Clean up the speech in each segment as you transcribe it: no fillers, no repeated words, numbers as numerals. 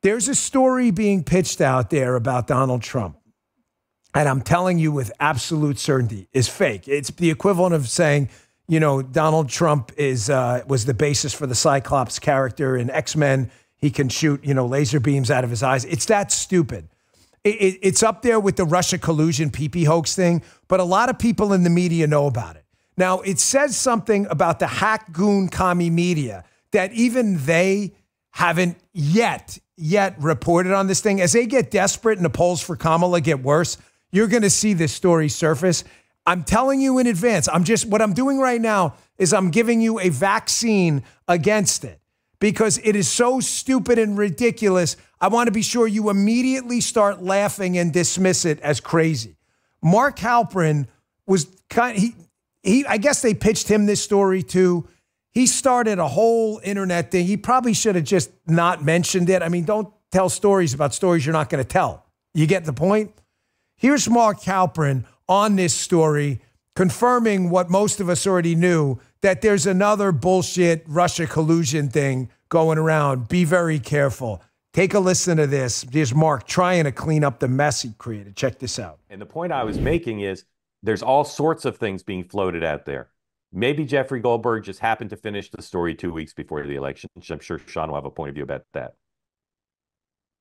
There's a story being pitched out there about Donald Trump. And I'm telling you with absolute certainty, is fake. It's the equivalent of saying, you know, Donald Trump was the basis for the Cyclops character in X-Men. He can shoot, you know, laser beams out of his eyes. It's that stupid. It's up there with the Russia collusion pee-pee hoax thing, but a lot of people in the media know about it. Now, it says something about the hack goon commie media that even they haven't yet reported on this thing. As they get desperate and the polls for Kamala get worse, you're going to see this story surface. I'm telling you in advance. What I'm doing right now is I'm giving you a vaccine against it because it is so stupid and ridiculous. I want to be sure you immediately start laughing and dismiss it as crazy. Mark Halperin was I guess they pitched him this story too. He started a whole internet thing. He probably should have just not mentioned it. I mean, don't tell stories about stories you're not going to tell. You get the point? Here's Mark Halperin on this story, confirming what most of us already knew, that there's another bullshit Russia collusion thing going around. Be very careful. Take a listen to this. Here's Mark trying to clean up the mess he created. Check this out. And the point I was making is there's all sorts of things being floated out there. Maybe Jeffrey Goldberg just happened to finish the story 2 weeks before the election. I'm sure Sean will have a point of view about that.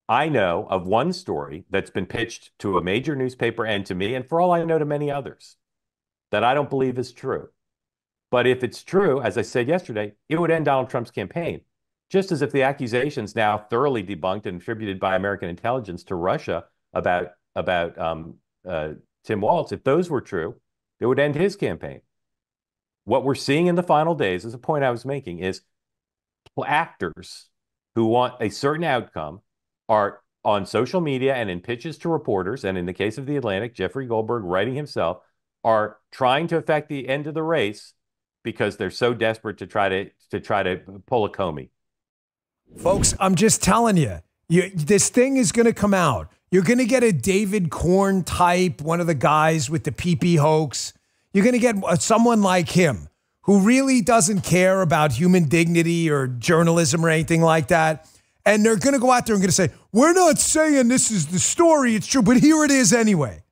I know of one story that's been pitched to a major newspaper and to me, and for all I know to many others, that I don't believe is true. But if it's true, as I said yesterday, it would end Donald Trump's campaign. Just as if the accusations now thoroughly debunked and attributed by American intelligence to Russia about Tim Walz, if those were true, it would end his campaign. What we're seeing in the final days, is a point I was making, is actors who want a certain outcome are on social media and in pitches to reporters, and in the case of The Atlantic, Jeffrey Goldberg writing himself, are trying to affect the end of the race because they're so desperate to try to pull a Comey. Folks, I'm just telling you, this thing is going to come out. You're going to get a David Korn type, one of the guys with the pee-pee hoax. You're going to get someone like him who really doesn't care about human dignity or journalism or anything like that. And they're going to go out there and going to say, we're not saying this is the story, it's true, but here it is anyway.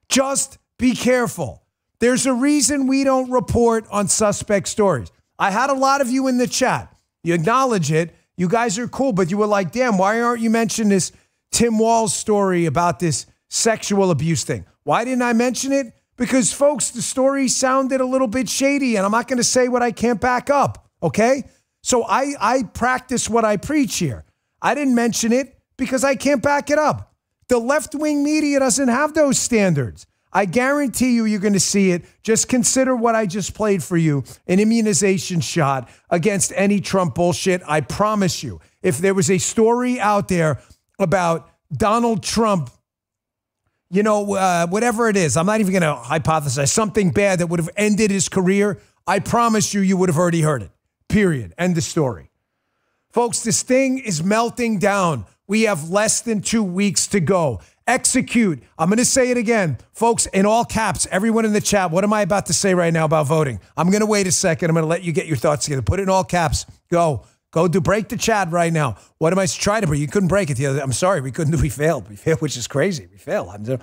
Just be careful. There's a reason we don't report on suspect stories. I had a lot of you in the chat. You acknowledge it. You guys are cool, but you were like, damn, why aren't you mentioning this Tim Walz story about this sexual abuse thing? Why didn't I mention it? Because, folks, the story sounded a little bit shady, and I'm not going to say what I can't back up, okay? So I practice what I preach here. I didn't mention it because I can't back it up. The left-wing media doesn't have those standards. I guarantee you're going to see it. Just consider what I just played for you, an immunization shot against any Trump bullshit. I promise you, if there was a story out there about Donald Trump, you know, whatever it is, I'm not even going to hypothesize, something bad that would have ended his career, I promise you would have already heard it. Period. End of story. Folks, this thing is melting down. We have less than 2 weeks to go. Execute. I'm going to say it again. Folks, in all caps, everyone in the chat, what am I about to say right now about voting? I'm going to wait a second. I'm going to let you get your thoughts together. Put it in all caps. Go break the chat right now. What am I trying to break? You couldn't break it the other day. I'm sorry. We couldn't. We failed, which is crazy. We failed.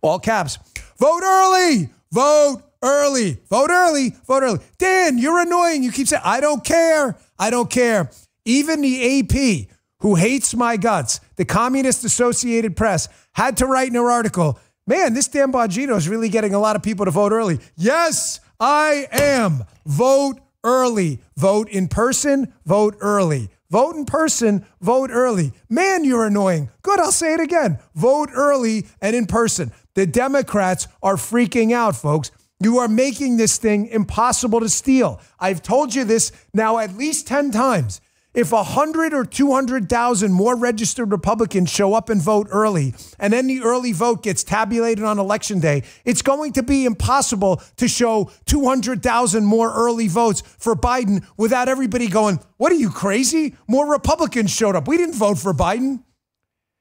All caps. Vote early. Vote early. Vote early. Vote early. Dan, you're annoying. You keep saying, I don't care. I don't care. Even the AP, who hates my guts, the Communist Associated Press, had to write in her article, man, this damn Bongino is really getting a lot of people to vote early. Yes, I am. Vote early. Vote in person. Vote early. Vote in person. Vote early. Man, you're annoying. Good, I'll say it again. Vote early and in person. The Democrats are freaking out, folks. You are making this thing impossible to steal. I've told you this now at least 10 times. If 100 or 200,000 more registered Republicans show up and vote early, and then the early vote gets tabulated on Election Day, it's going to be impossible to show 200,000 more early votes for Biden without everybody going, what are you, crazy? More Republicans showed up. We didn't vote for Biden.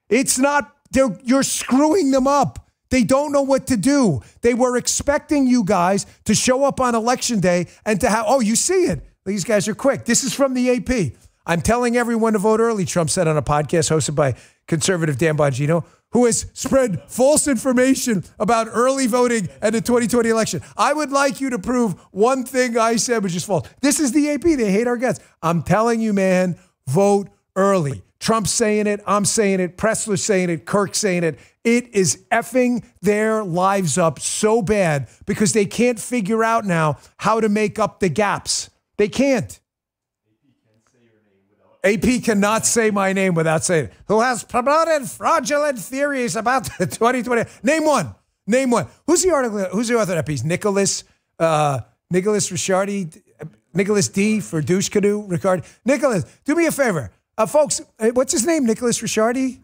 It's not, you're screwing them up. They don't know what to do. They were expecting you guys to show up on Election Day and to have, oh, you see it. These guys are quick. This is from the AP. I'm telling everyone to vote early, Trump said on a podcast hosted by conservative Dan Bongino, who has spread false information about early voting at the 2020 election. I would like you to prove one thing I said was just false. This is the AP. They hate our guts. I'm telling you, man, vote early. Trump's saying it. I'm saying it. Pressler's saying it. Kirk's saying it. It is effing their lives up so bad because they can't figure out now how to make up the gaps. They can't. AP cannot say my name without saying it. Who has promoted fraudulent theories about the 2020? Name one. Name one. Who's the article? Who's the author of that piece? Nicholas Ricciardi? Nicholas D. for douche canoe? Ricciardi? Nicholas, do me a favor. Folks, what's his name? Nicholas Ricciardi?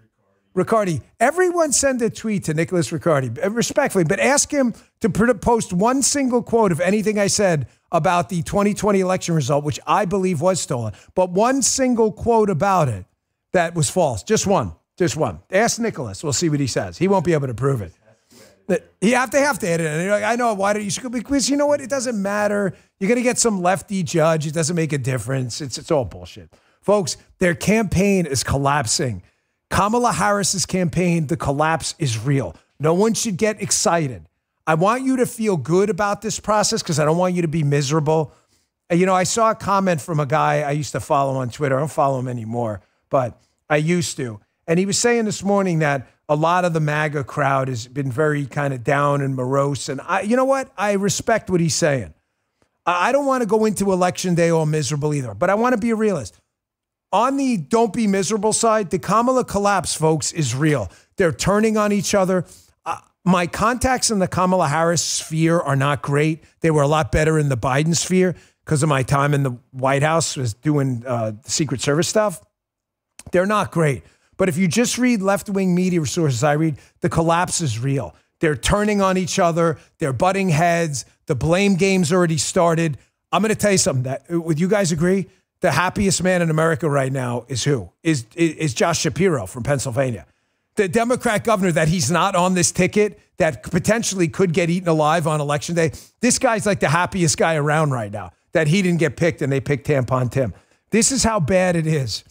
Ricciardi. Everyone send a tweet to Nicholas Ricciardi, respectfully, but ask him to post one single quote of anything I said about the 2020 election result, which I believe was stolen, but one single quote about it that was false. Just one. Just one. Ask Nicholas. We'll see what he says. He won't be able to prove it. You have to edit it. And you're like, I know. Why don't you? Because you know what? It doesn't matter. You're going to get some lefty judge. It doesn't make a difference. It's all bullshit. Folks, their campaign is collapsing. Kamala Harris's campaign, the collapse is real. No one should get excited. I want you to feel good about this process because I don't want you to be miserable. You know, I saw a comment from a guy I used to follow on Twitter. I don't follow him anymore, but I used to. And he was saying this morning that a lot of the MAGA crowd has been very kind of down and morose. And you know what? I respect what he's saying. I don't want to go into Election Day all miserable either, but I want to be a realist. On the don't be miserable side, the Kamala collapse, folks, is real. They're turning on each other. My contacts in the Kamala Harris sphere are not great. They were a lot better in the Biden sphere because of my time in the White House was doing Secret Service stuff. They're not great. But if you just read left-wing media sources, I read, the collapse is real. They're turning on each other. They're butting heads. The blame game's already started. I'm going to tell you something. Would you guys agree? The happiest man in America right now is who? Is Josh Shapiro from Pennsylvania. The Democrat governor that he's not on this ticket that potentially could get eaten alive on Election Day. This guy's like the happiest guy around right now that he didn't get picked and they picked Tampon Tim. This is how bad it is.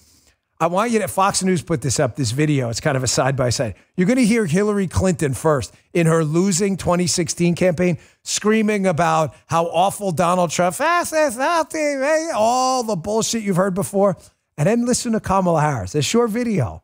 I want you to, Fox News put this up, this video. It's kind of a side-by-side. You're going to hear Hillary Clinton first in her losing 2016 campaign screaming about how awful Donald Trump, all the bullshit you've heard before. And then listen to Kamala Harris. A short video.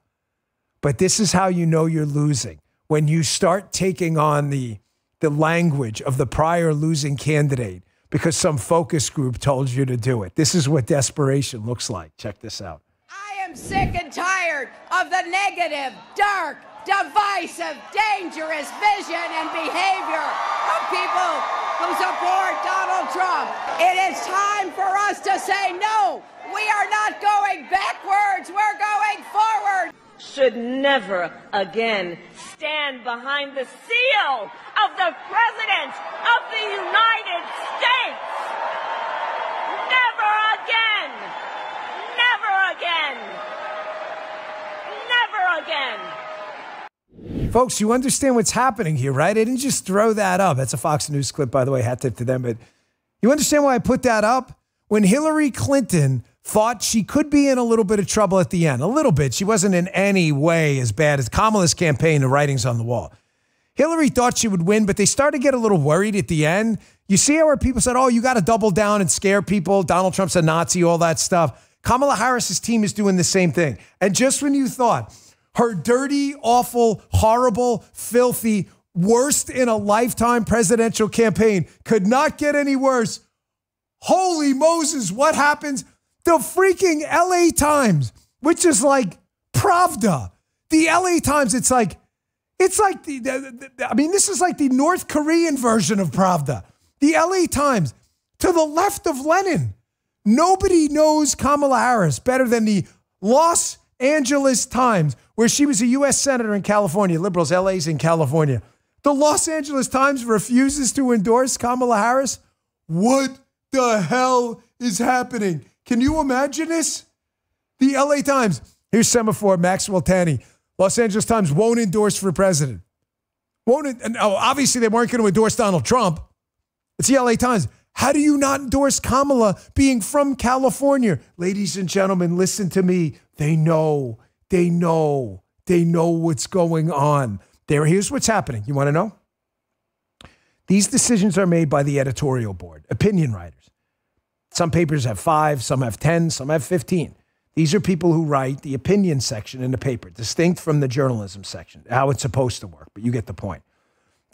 But this is how you know you're losing. When you start taking on the language of the prior losing candidate because some focus group told you to do it. This is what desperation looks like. Check this out. I am sick and tired of the negative, dark, divisive, dangerous vision and behavior of people who support Donald Trump. It is time for us to say no. We are not going backwards. We're going forward. Should never again stand behind the seal of the President of the United States. Never again. Never again. Never again. Folks, you understand what's happening here, right? I didn't just throw that up. That's a Fox News clip, by the way, hat tip to them. But you understand why I put that up? When Hillary Clinton thought she could be in a little bit of trouble at the end, a little bit. She wasn't in any way as bad as Kamala's campaign, the writing's on the wall. Hillary thought she would win, but they started to get a little worried at the end. You see how where people said, oh, you got to double down and scare people. Donald Trump's a Nazi, all that stuff. Kamala Harris's team is doing the same thing. And just when you thought her dirty, awful, horrible, filthy, worst in a lifetime presidential campaign could not get any worse, holy Moses, what happens? The freaking LA Times, which is like Pravda. The LA Times, it's like this is like the North Korean version of Pravda. The LA Times, to the left of Lenin. Nobody knows Kamala Harris better than the Los Angeles Times, where she was a U.S. Senator in California. Liberals, LA's in California. The Los Angeles Times refuses to endorse Kamala Harris. What the hell is happening? Can you imagine this? The LA Times. Here's Semaphore, Maxwell Tanney. Los Angeles Times won't endorse for president. Obviously, they weren't going to endorse Donald Trump. It's the LA Times. How do you not endorse Kamala being from California? Ladies and gentlemen, listen to me. They know what's going on. Here's what's happening. You want to know? These decisions are made by the editorial board, opinion writers. Some papers have 5, some have 10, some have 15. These are people who write the opinion section in the paper, distinct from the journalism section, how it's supposed to work, but you get the point.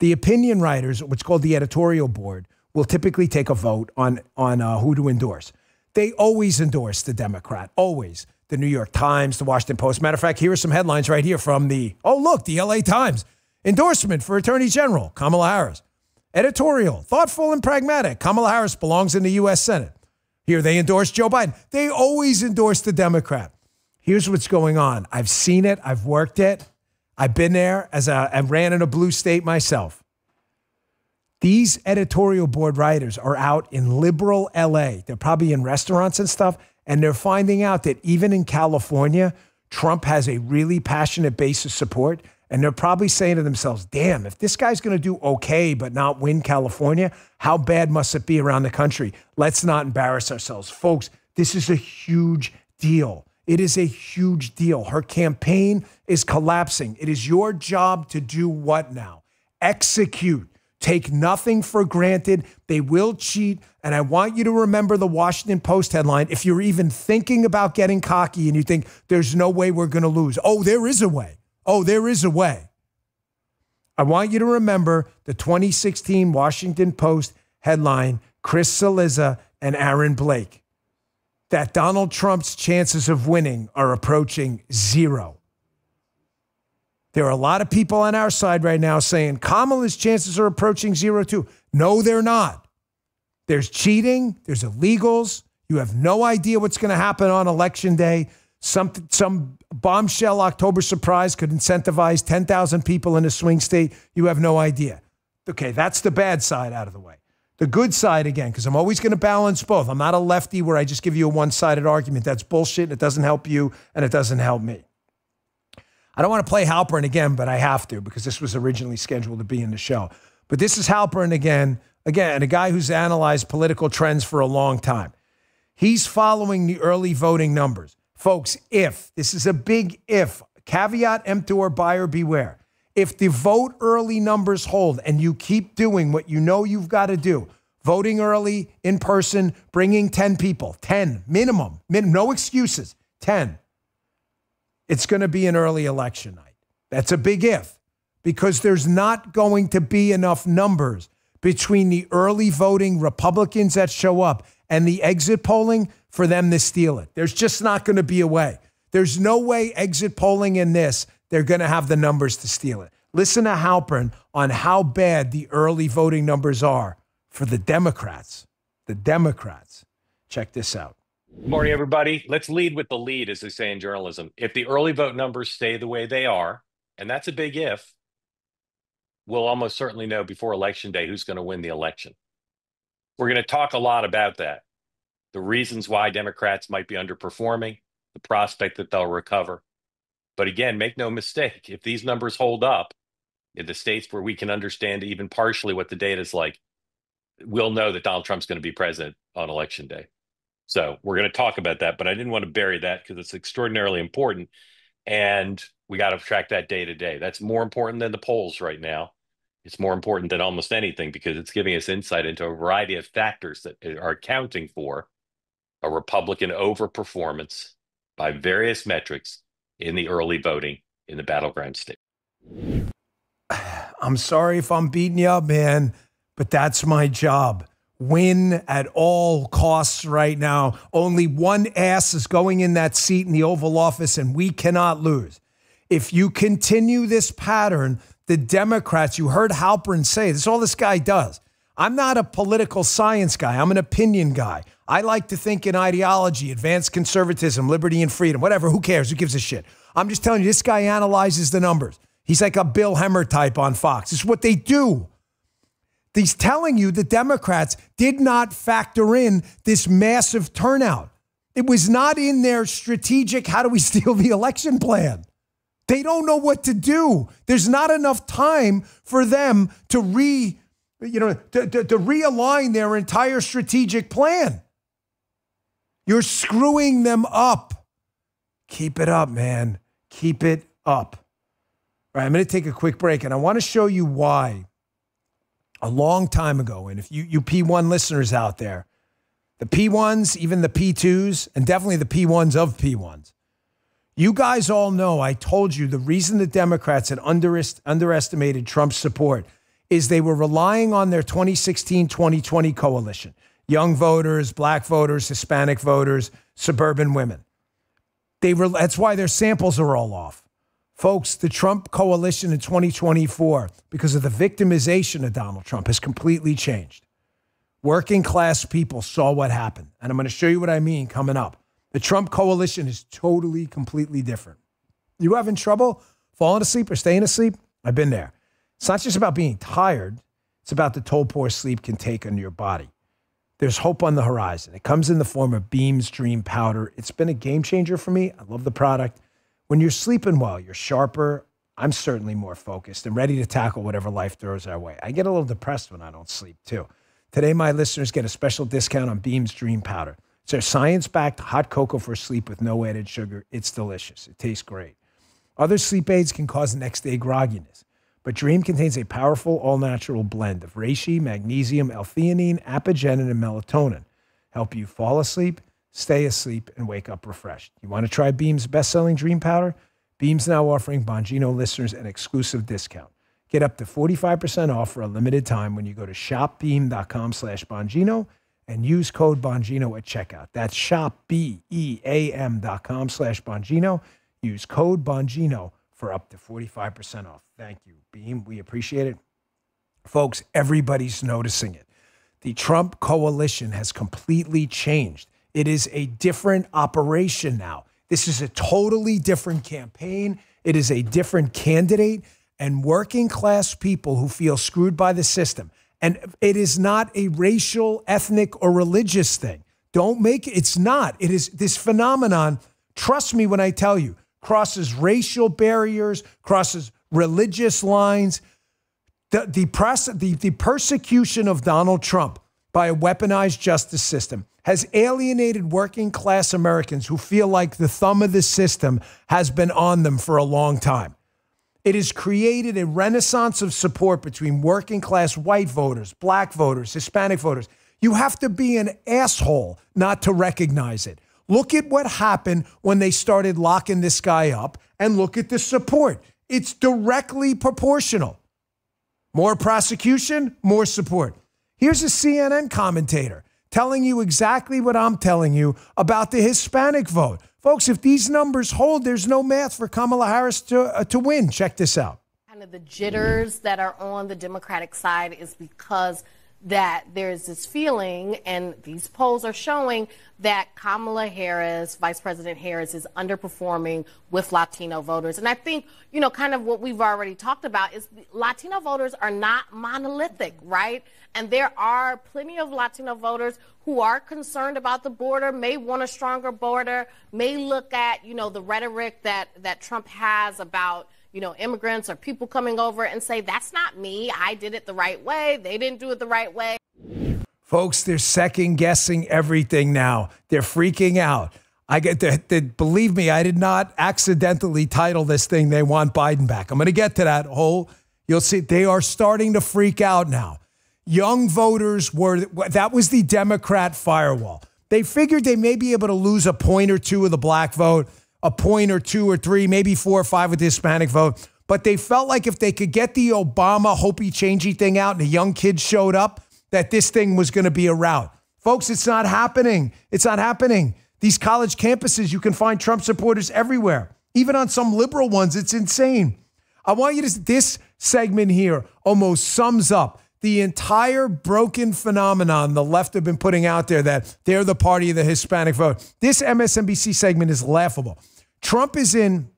The opinion writers, what's called the editorial board, will typically take a vote on who to endorse. They always endorse the Democrat, always. The New York Times, the Washington Post. Matter of fact, here are some headlines right here from the LA Times. Endorsement for Attorney General, Kamala Harris. Editorial, thoughtful and pragmatic. Kamala Harris belongs in the U.S. Senate. Here, they endorse Joe Biden. They always endorse the Democrat. Here's what's going on. I've seen it. I've worked it. I've been there I ran in a blue state myself. These editorial board writers are out in liberal LA. They're probably in restaurants and stuff, and they're finding out that even in California, Trump has a really passionate base of support, and they're probably saying to themselves, damn, if this guy's going to do okay but not win California, how bad must it be around the country? Let's not embarrass ourselves. Folks, this is a huge deal. It is a huge deal. Her campaign is collapsing. It is your job to do what now? Execute. Take nothing for granted. They will cheat. And I want you to remember the Washington Post headline. If you're even thinking about getting cocky and you think there's no way we're going to lose. Oh, there is a way. Oh, there is a way. I want you to remember the 2016 Washington Post headline, Chris Cillizza and Aaron Blake, that Donald Trump's chances of winning are approaching 0. There are a lot of people on our side right now saying Kamala's chances are approaching 0 too. No, they're not. There's cheating. There's illegals. You have no idea what's going to happen on Election Day. Some bombshell October surprise could incentivize 10,000 people in a swing state. You have no idea. Okay, that's the bad side out of the way. The good side, again, because I'm always going to balance both. I'm not a lefty where I just give you a one-sided argument. That's bullshit. And it doesn't help you, and it doesn't help me. I don't want to play Halpern again, but I have to because this was originally scheduled to be in the show. But this is Halpern again, a guy who's analyzed political trends for a long time. He's following the early voting numbers. Folks, this is a big if, caveat emptor, buyer beware. If the vote early numbers hold and you keep doing what you know you've got to do, voting early, in person, bringing 10 people, 10 minimum, no excuses, 10. It's going to be an early election night. That's a big if, because there's not going to be enough numbers between the early voting Republicans that show up and the exit polling for them to steal it. There's just not going to be a way. There's no way exit polling in this, they're going to have the numbers to steal it. Listen to Halpern on how bad the early voting numbers are for the Democrats. The Democrats. Check this out. Good morning, everybody. Let's lead with the lead, as they say in journalism. If the early vote numbers stay the way they are, and that's a big if, we'll almost certainly know before Election Day who's going to win the election. We're going to talk a lot about that. The reasons why Democrats might be underperforming, the prospect that they'll recover. But again, make no mistake, if these numbers hold up in the states where we can understand even partially what the data is like, we'll know that Donald Trump's going to be president on Election Day. So we're going to talk about that, but I didn't want to bury that because it's extraordinarily important. And we got to track that day to day. That's more important than the polls right now. It's more important than almost anything because it's giving us insight into a variety of factors that are accounting for a Republican overperformance by various metrics in the early voting in the battleground state. I'm sorry if I'm beating you up, man, but that's my job. Win at all costs right now. Only one ass is going in that seat in the Oval Office, and we cannot lose. If you continue this pattern, the Democrats, you heard Halpern say, this is all this guy does. I'm not a political science guy. I'm an opinion guy. I like to think in ideology, advanced conservatism, liberty and freedom, whatever. Who cares? Who gives a shit? I'm just telling you, this guy analyzes the numbers. He's like a Bill Hemmer type on Fox. It's what they do. He's telling you the Democrats did not factor in this massive turnout. It was not in their strategic, how do we steal the election plan? They don't know what to do. There's not enough time for them to to realign their entire strategic plan. You're screwing them up. Keep it up, man. Keep it up. All right, I'm going to take a quick break, and I want to show you why a long time ago, and if you P1 listeners out there, the P1s, even the P2s, and definitely the P1s of P1s, you guys all know I told you the reason the Democrats had underestimated Trump's support is they were relying on their 2016-2020 coalition. Young voters, black voters, Hispanic voters, suburban women. That's why their samples are all off. Folks, the Trump coalition in 2024, because of the victimization of Donald Trump, has completely changed. Working class people saw what happened. And I'm going to show you what I mean coming up. The Trump coalition is totally, completely different. You having trouble falling asleep or staying asleep? I've been there. It's not just about being tired. It's about the toll poor sleep can take on your body. There's hope on the horizon. It comes in the form of Beam's Dream Powder. It's been a game changer for me. I love the product. When you're sleeping well, you're sharper. I'm certainly more focused and ready to tackle whatever life throws our way. I get a little depressed when I don't sleep too. Today, my listeners get a special discount on Beam's Dream Powder. It's their science-backed hot cocoa for sleep with no added sugar. It's delicious. It tastes great. Other sleep aids can cause next-day grogginess, but Dream contains a powerful all-natural blend of reishi, magnesium, L-theanine, apigenin, and melatonin. Help you fall asleep, stay asleep, and wake up refreshed. You want to try Beam's best-selling Dream Powder? Beam's now offering Bongino listeners an exclusive discount. Get up to 45% off for a limited time when you go to shopbeam.com/Bongino and use code Bongino at checkout. That's shopbeam.com/Bongino. Use code Bongino for up to 45% off. Thank you, Beam. We appreciate it. Folks, everybody's noticing it. The Trump coalition has completely changed. It is a different operation now. This is a totally different campaign. It is a different candidate, and working class people who feel screwed by the system. And it is not a racial, ethnic, or religious thing. It's not. It is this phenomenon, trust me when I tell you, crosses racial barriers, crosses religious lines. The persecution of Donald Trump by a weaponized justice system has alienated working class Americans who feel like the thumb of the system has been on them for a long time. It has created a renaissance of support between working class white voters, black voters, Hispanic voters. You have to be an asshole not to recognize it. Look at what happened when they started locking this guy up, and look at the support. It's directly proportional. More prosecution, more support. Here's a CNN commentator telling you exactly what I'm telling you about the Hispanic vote. Folks, if these numbers hold, there's no math for Kamala Harris to win. Check this out. Kind of the jitters that are on the Democratic side is because that there's this feeling, and these polls are showing that Kamala Harris, Vice President Harris, is underperforming with Latino voters. And I think, kind of what we've already talked about is Latino voters are not monolithic, right? And there are plenty of Latino voters who are concerned about the border, may want a stronger border, may look at, the rhetoric that Trump has about, immigrants or people coming over and say, that's not me. I did it the right way. They didn't do it the right way. Folks, they're second guessing everything now. They're freaking out. Believe me, I did not accidentally title this thing, "They Want Biden Back." I'm going to get to that you'll see they are starting to freak out now. Young voters that was the Democrat firewall. They figured they may be able to lose a point or two of the black vote, a point or two or three, maybe 4 or 5 with the Hispanic vote. But they felt like if they could get the Obama hopey-changey thing out and the young kids showed up, that this thing was going to be a rout. Folks, it's not happening. It's not happening. These college campuses, you can find Trump supporters everywhere. Even on some liberal ones, it's insane. I want you to, this segment here almost sums up the entire broken phenomenon the left have been putting out there that they're the party of the Hispanic vote. This MSNBC segment is laughable. Trump is in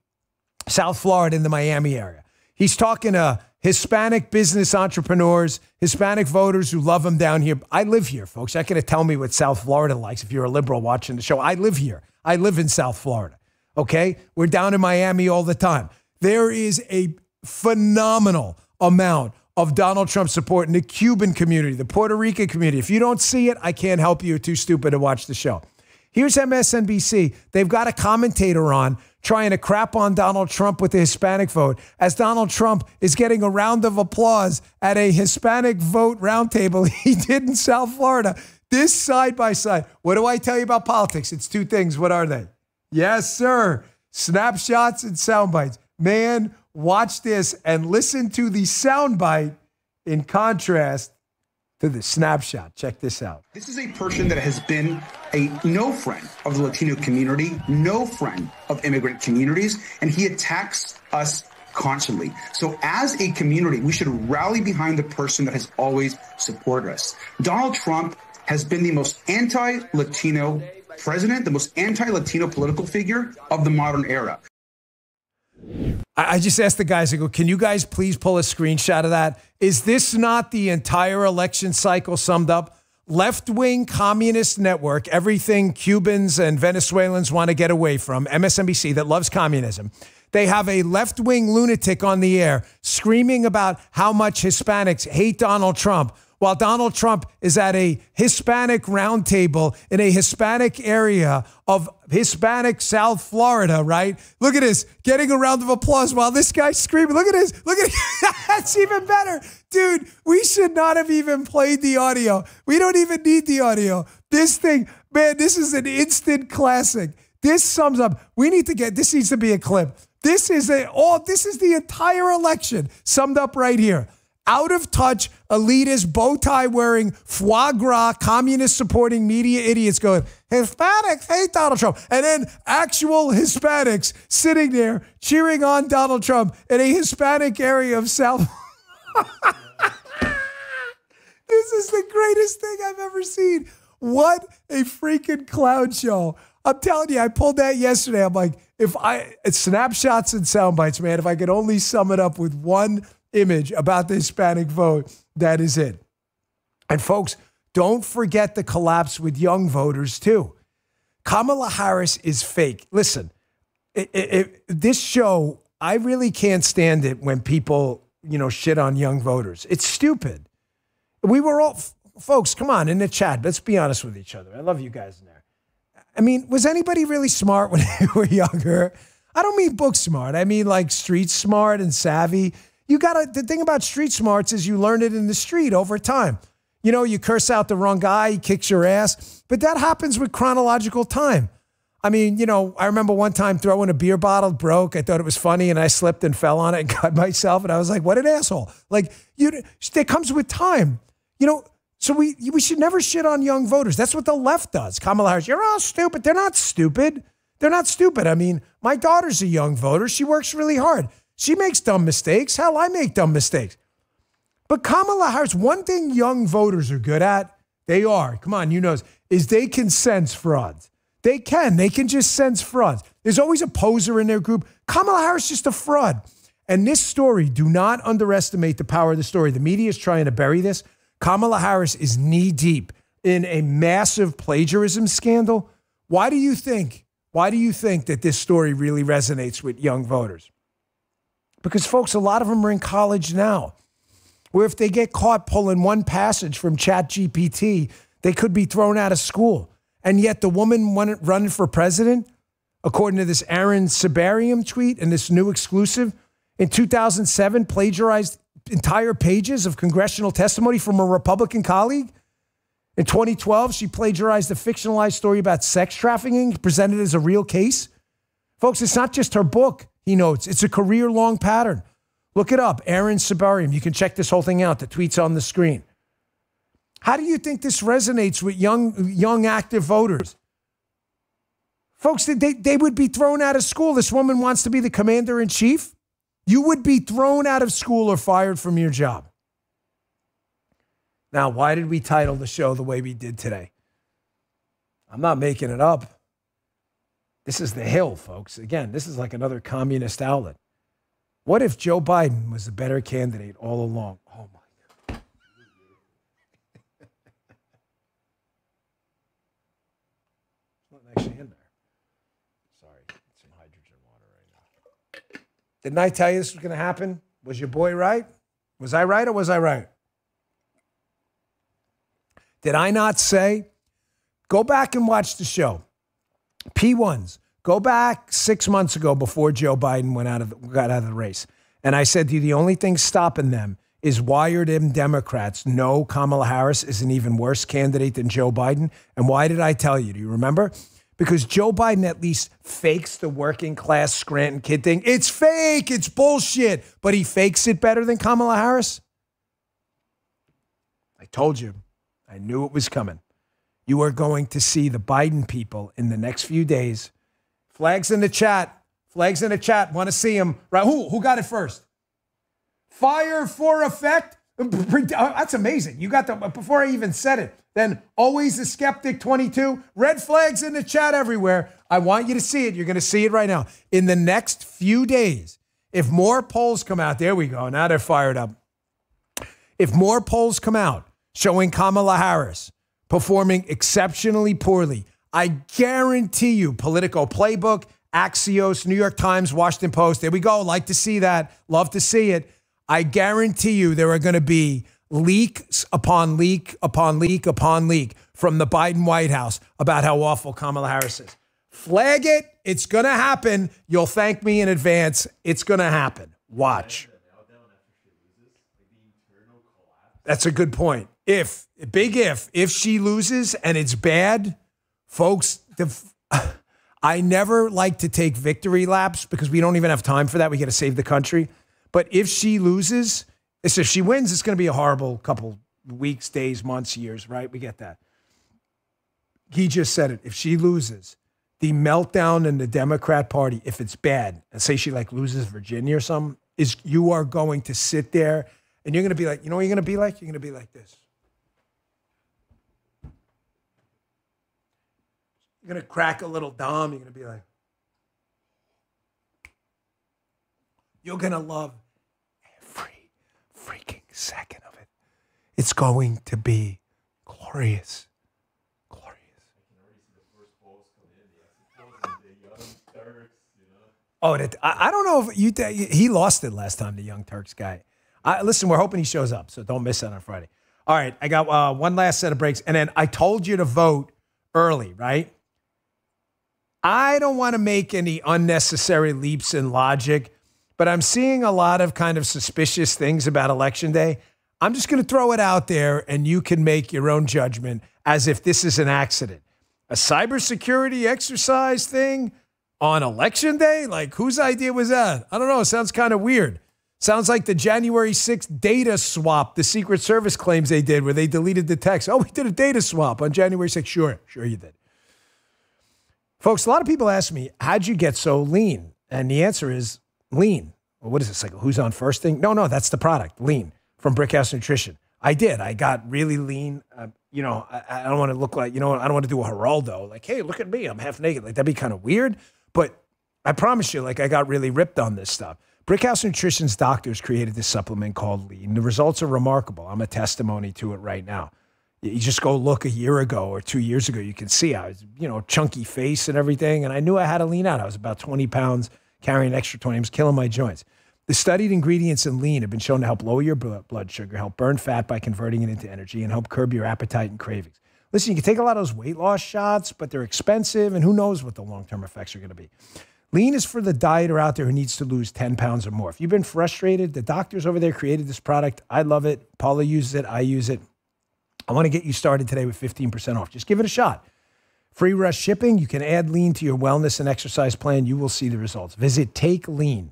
South Florida in the Miami area. He's talking to Hispanic business entrepreneurs, Hispanic voters who love him down here. I live here, folks. You're not going to tell me what South Florida likes if you're a liberal watching the show. I live here. I live in South Florida. Okay? We're down in Miami all the time. There is a phenomenal amount of Donald Trump support in the Cuban community, the Puerto Rican community. If you don't see it, I can't help you. You're too stupid to watch the show. Here's MSNBC. They've got a commentator on trying to crap on Donald Trump with the Hispanic vote as Donald Trump is getting a round of applause at a Hispanic vote roundtable he did in South Florida. This side by side. What do I tell you about politics? It's two things. What are they? Yes, sir. Snapshots and sound bites. Man, watch this and listen to the soundbite in contrast to the snapshot. Check this out. This is a person that has been a no friend of the Latino community, no friend of immigrant communities, and he attacks us constantly. So as a community, we should rally behind the person that has always supported us. Donald Trump has been the most anti-Latino president, the most anti-Latino political figure of the modern era. I just asked the guys, I go, can you guys please pull a screenshot of that? Is this not the entire election cycle summed up? Left-wing communist network, everything Cubans and Venezuelans want to get away from, MSNBC that loves communism. They have a left-wing lunatic on the air screaming about how much Hispanics hate Donald Trump, while Donald Trump is at a Hispanic roundtable in a Hispanic area of Hispanic South Florida, right? Look at this, getting a round of applause while this guy's screaming. Look at this. Look at it. That's even better. Dude, we should not have even played the audio. We don't even need the audio. This thing, man, this is an instant classic. This sums up, this needs to be a clip. This is the entire election summed up right here. Out of touch, elitist, bow tie wearing, foie gras, communist supporting media idiots going, Hispanics hate Donald Trump. And then actual Hispanics sitting there cheering on Donald Trump in a Hispanic area of South. This is the greatest thing I've ever seen. What a freaking clown show. I'm telling you, I pulled that yesterday. I'm like, it's snapshots and sound bites, man. If I could only sum it up with one image about the Hispanic vote, that is it. And folks, don't forget the collapse with young voters too. Kamala Harris is fake. Listen, this show, I really can't stand it when people, shit on young voters. It's stupid. We were all, folks, come on, in the chat, let's be honest with each other. I love you guys in there. I mean, was anybody really smart when they were younger? I don't mean book smart. I mean like street smart and savvy. The thing about street smarts is you learn it in the street over time. You curse out the wrong guy, he kicks your ass, but that happens with chronological time. I mean, I remember one time throwing a beer bottle, broke. I thought it was funny and I slipped and fell on it and cut myself. And I was like, what an asshole. Like, it comes with time, so we should never shit on young voters. That's what the left does. Kamala Harris, you're all stupid. They're not stupid. They're not stupid. I mean, my daughter's a young voter. She works really hard. She makes dumb mistakes. Hell, I make dumb mistakes. But Kamala Harris, one thing young voters are good at, come on, is they can sense frauds. They can just sense frauds. There's always a poser in their group. Kamala Harris is just a fraud. And this story, do not underestimate the power of the story. The media is trying to bury this. Kamala Harris is knee deep in a massive plagiarism scandal. Why do you think that this story really resonates with young voters? Because, folks, a lot of them are in college now, where if they get caught pulling one passage from ChatGPT, they could be thrown out of school. And yet the woman running for president, according to this Aaron Sabarium tweet and this new exclusive, in 2007 plagiarized entire pages of congressional testimony from a Republican colleague. In 2012, she plagiarized a fictionalized story about sex trafficking presented as a real case. Folks, it's not just her book, he notes. It's a career-long pattern. Look it up, Aaron Sabarium. You can check this whole thing out. The tweet's on the screen. How do you think this resonates with young active voters? Folks, they would be thrown out of school. This woman wants to be the commander-in-chief. You would be thrown out of school or fired from your job. Now, why did we title the show the way we did today? I'm not making it up. This is The Hill, folks. Again, this is like another communist outlet. What if Joe Biden was the better candidate all along? Oh, my God. Nothing actually in there. Sorry, some hydrogen water right now. Didn't I tell you this was going to happen? Was your boy right? Was I right or was I right? Did I not say, go back and watch the show. P1s. Go back 6 months ago before Joe Biden got out of the race. And I said to you, the only thing stopping them is wired-in Democrats know Kamala Harris is an even worse candidate than Joe Biden. And why did I tell you? Do you remember? Because Joe Biden at least fakes the working class Scranton kid thing. It's fake. It's bullshit. But he fakes it better than Kamala Harris. I told you. I knew it was coming. You are going to see the Biden people in the next few days. Flags in the chat. Flags in the chat. Want to see them. Right? Who got it first? Fire for effect? That's amazing. You got the, before I even said it. Then always a skeptic 22. Red flags in the chat everywhere. I want you to see it. You're going to see it right now. In the next few days, if more polls come out, there we go. Now they're fired up. If more polls come out showing Kamala Harris performing exceptionally poorly, I guarantee you, Politico Playbook, Axios, New York Times, Washington Post, there we go. Like to see that. Love to see it. I guarantee you there are going to be leaks upon leak upon leak upon leak from the Biden White House about how awful Kamala Harris is. Flag it. It's going to happen. You'll thank me in advance. It's going to happen. Watch. That's a good point. If she loses and it's bad, folks, I never like to take victory laps because we don't even have time for that. We got to save the country. But if she loses, if she wins, it's going to be a horrible couple weeks, days, months, years, right? We get that. He just said it. If she loses, the meltdown in the Democrat Party, if it's bad, and say she like loses Virginia or something, is you are going to sit there and you're going to be like, you know what you're going to be like? You're going to be like this. You're going to crack a little Dom. You're going to be like, you're going to love every freaking second of it. It's going to be glorious. Glorious. Oh, I don't know if he lost it last time, the Young Turks guy. Listen, we're hoping he shows up, so don't miss that on Friday. All right, I got one last set of breaks, and then I told you to vote early, right? I don't want to make any unnecessary leaps in logic, but I'm seeing a lot of kind of suspicious things about Election Day. I'm just going to throw it out there, and you can make your own judgment as if this is an accident. A cybersecurity exercise thing on Election Day? Like, whose idea was that? I don't know. It sounds kind of weird. Sounds like the January 6th data swap the Secret Service claims they did, where they deleted the text. Oh, we did a data swap on January 6th. Sure you did. Folks, a lot of people ask me, how'd you get so lean? And the answer is lean. Well, what is this, like a who's on first thing? No, that's the product, lean, from Brickhouse Nutrition. I did. I got really lean. I don't want to look like, I don't want to do a Geraldo. Like, hey, look at me. I'm half naked. Like, that'd be kind of weird. But I promise you, like, I got really ripped on this stuff. Brickhouse Nutrition's doctors created this supplement called Lean. The results are remarkable. I'm a testimony to it right now. You just go look a year ago or 2 years ago, you can see I was, chunky face and everything. And I knew I had to lean out. I was about 20 pounds, carrying an extra 20. I was killing my joints. The studied ingredients in Lean have been shown to help lower your blood sugar, help burn fat by converting it into energy, and help curb your appetite and cravings. Listen, you can take a lot of those weight loss shots, but they're expensive, and who knows what the long-term effects are going to be. Lean is for the dieter out there who needs to lose 10 pounds or more. If you've been frustrated, the doctors over there created this product. I love it. Paula uses it. I use it. I want to get you started today with 15% off. Just give it a shot. Free rush shipping. You can add Lean to your wellness and exercise plan. You will see the results. Visit TakeLean,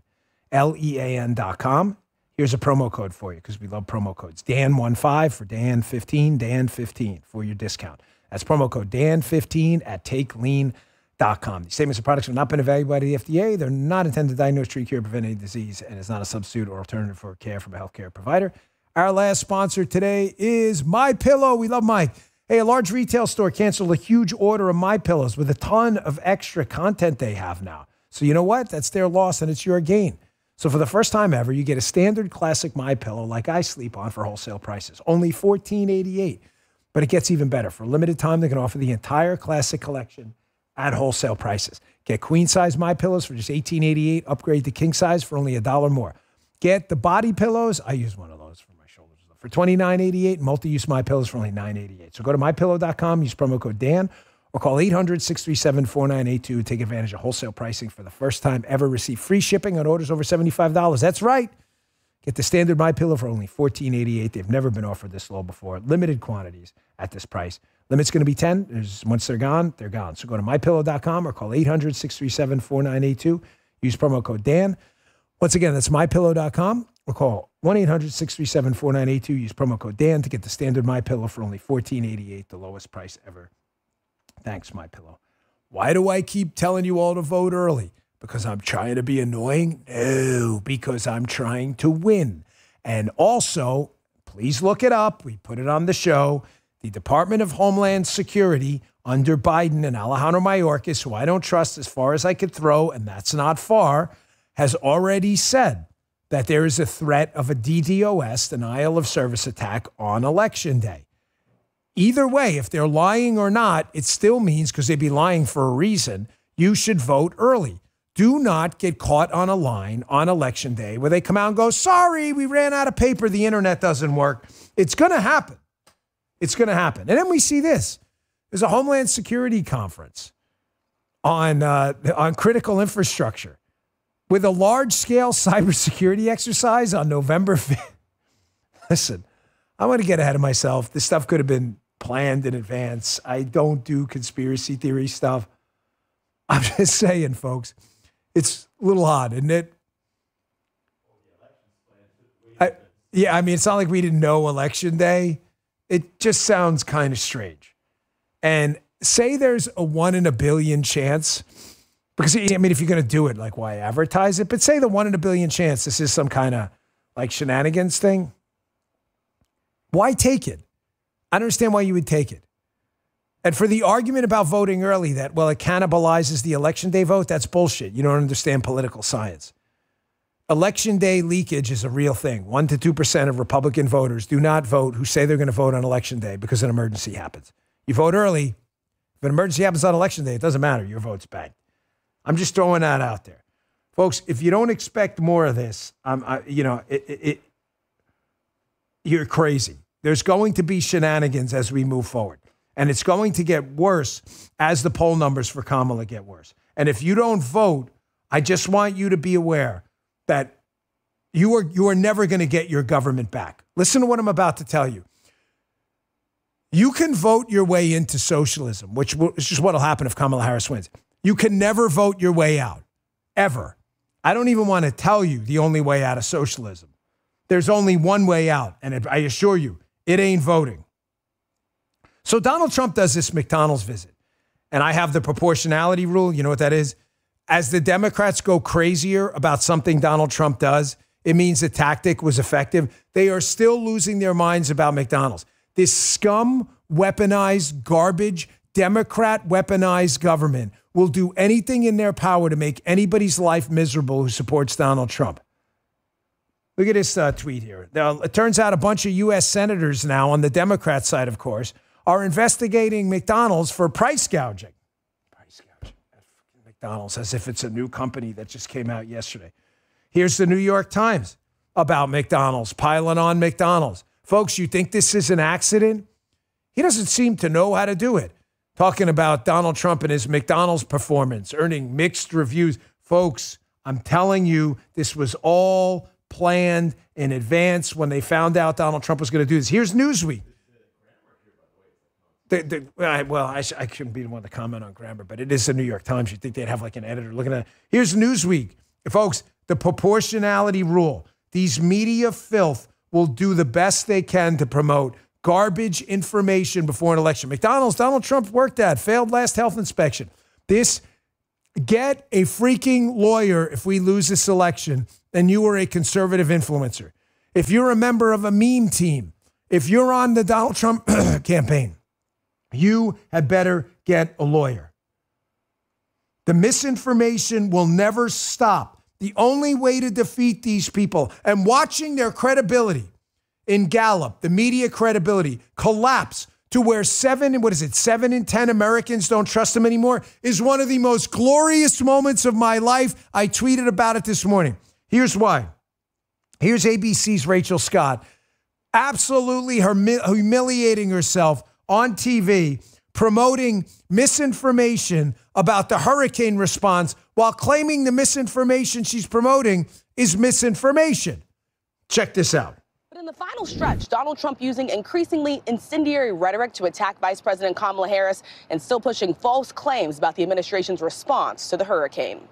LEAN.com. Here's a promo code for you because we love promo codes. Dan15 for Dan15, Dan15 for your discount. That's promo code Dan15 at TakeLean.com. These statements and products have not been evaluated by the FDA. They're not intended to diagnose, treat, cure, prevent any disease, and it's not a substitute or alternative for care from a healthcare provider. Our last sponsor today is MyPillow. We love Mike. Hey, a large retail store canceled a huge order of MyPillows with a ton of extra content they have now. So you know what? That's their loss and it's your gain. So for the first time ever, you get a standard classic MyPillow like I sleep on for wholesale prices. Only $14.88. But it gets even better. For a limited time, they can offer the entire classic collection at wholesale prices. Get queen size MyPillows for just $18.88. Upgrade to king size for only $1 more. Get the body pillows. I use one of those for my shoulders. For $29.88, multi-use My Pillows for only $9.88. So go to mypillow.com, use promo code Dan, or call 800-637-4982 and take advantage of wholesale pricing for the first time ever. Receive free shipping on orders over $75. That's right. Get the standard My Pillow for only $14.88. They've never been offered this low before. Limited quantities at this price. Limit's going to be 10. Once they're gone, they're gone. So go to mypillow.com or call 800-637-4982. Use promo code Dan. Once again, that's mypillow.com or call 1-800-637-4982. Use promo code Dan to get the standard My Pillow for only $14.88, the lowest price ever. Thanks, My Pillow. Why do I keep telling you all to vote early? Because I'm trying to be annoying? No, because I'm trying to win. And also, please look it up. We put it on the show. The Department of Homeland Security under Biden and Alejandro Mayorkas, who I don't trust as far as I could throw, and that's not far, has already said that there is a threat of a DDoS, denial of service attack, on Election Day. Either way, if they're lying or not, it still means, because they'd be lying for a reason, you should vote early. Do not get caught on a line on Election Day where they come out and go, sorry, we ran out of paper, the internet doesn't work. It's going to happen. It's going to happen. And then we see this. There's a Homeland Security conference on critical infrastructure with a large-scale cybersecurity exercise on November 5th. Listen, I'm going to get ahead of myself. This stuff could have been planned in advance. I don't do conspiracy theory stuff. I'm just saying, folks, it's a little odd, isn't it? I mean, it's not like we didn't know Election Day. It just sounds kind of strange. And say there's a 1 in a billion chance, because, I mean, if you're going to do it, like, why advertise it? But say the 1 in a billion chance this is some kind of, like, shenanigans thing. Why take it? I don't understand why you would take it. And for the argument about voting early that, well, it cannibalizes the Election Day vote, that's bullshit. You don't understand political science. Election Day leakage is a real thing. 1% to 2% of Republican voters do not vote who say they're going to vote on Election Day because an emergency happens. You vote early. If an emergency happens on Election Day, it doesn't matter. Your vote's bagged. I'm just throwing that out there. Folks, if you don't expect more of this, you're crazy. There's going to be shenanigans as we move forward. And it's going to get worse as the poll numbers for Kamala get worse. And if you don't vote, I just want you to be aware that you are never going to get your government back. Listen to what I'm about to tell you. You can vote your way into socialism, which is just what will happen if Kamala Harris wins. You can never vote your way out, ever. I don't even want to tell you the only way out of socialism. There's only one way out, and I assure you, it ain't voting. So Donald Trump does this McDonald's visit, and I have the proportionality rule. You know what that is? As the Democrats go crazier about something Donald Trump does, it means the tactic was effective. They are still losing their minds about McDonald's. This scum, weaponized, garbage, Democrat weaponized government will do anything in their power to make anybody's life miserable who supports Donald Trump. Look at this tweet here. Now, it turns out a bunch of U.S. senators now, on the Democrat side, of course, are investigating McDonald's for price gouging. Price gouging. McDonald's, as if it's a new company that just came out yesterday. Here's the New York Times about McDonald's, piling on McDonald's. Folks, you think this is an accident? He doesn't seem to know how to do it. Talking about Donald Trump and his McDonald's performance, earning mixed reviews. Folks, I'm telling you, this was all planned in advance when they found out Donald Trump was going to do this. Here's Newsweek. I shouldn't be the one to comment on grammar, but it is the New York Times. You'd think they'd have like an editor looking at it. Here's Newsweek. Folks, the proportionality rule. These media filth will do the best they can to promote garbage information before an election. McDonald's, Donald Trump worked at, failed last health inspection. Get a freaking lawyer if we lose this election and you are a conservative influencer. If you're a member of a meme team, if you're on the Donald Trump campaign, you had better get a lawyer. The misinformation will never stop. The only way to defeat these people and watching their credibility in Gallup, the media credibility, collapse to where 7 in 10 Americans don't trust them anymore is one of the most glorious moments of my life. I tweeted about it this morning. Here's why. Here's ABC's Rachel Scott, absolutely humiliating herself on TV, promoting misinformation about the hurricane response while claiming the misinformation she's promoting is misinformation. Check this out. But in the final stretch, Donald Trump using increasingly incendiary rhetoric to attack Vice President Kamala Harris and still pushing false claims about the administration's response to the hurricane.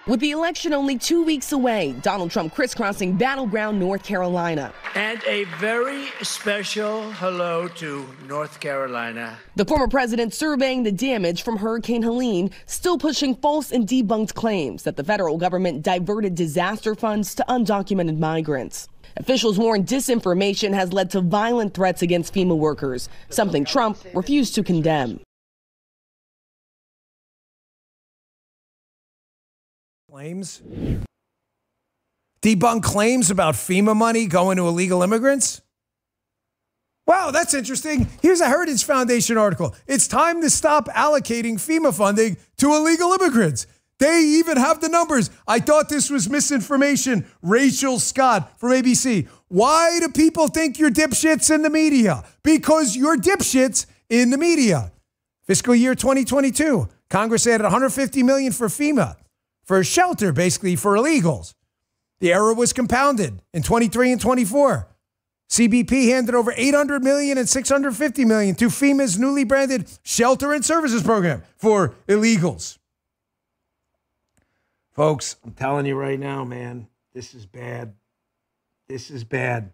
With the election only 2 weeks away, Donald Trump crisscrossing battleground North Carolina. And a very special hello to North Carolina. The former president surveying the damage from Hurricane Helene, still pushing false and debunked claims that the federal government diverted disaster funds to undocumented migrants. Officials warn disinformation has led to violent threats against FEMA workers, something Trump refused to condemn. Claims? Debunk claims about FEMA money going to illegal immigrants? Wow, that's interesting. Here's a Heritage Foundation article. It's time to stop allocating FEMA funding to illegal immigrants. They even have the numbers. I thought this was misinformation. Rachel Scott from ABC. Why do people think you're dipshits in the media? Because you're dipshits in the media. Fiscal year 2022, Congress added $150 million for FEMA, for a shelter, basically, for illegals. The error was compounded in 23 and 24. CBP handed over $800 million and $650 million to FEMA's newly branded Shelter and Services Program for illegals. Folks, I'm telling you right now, man, this is bad. This is bad.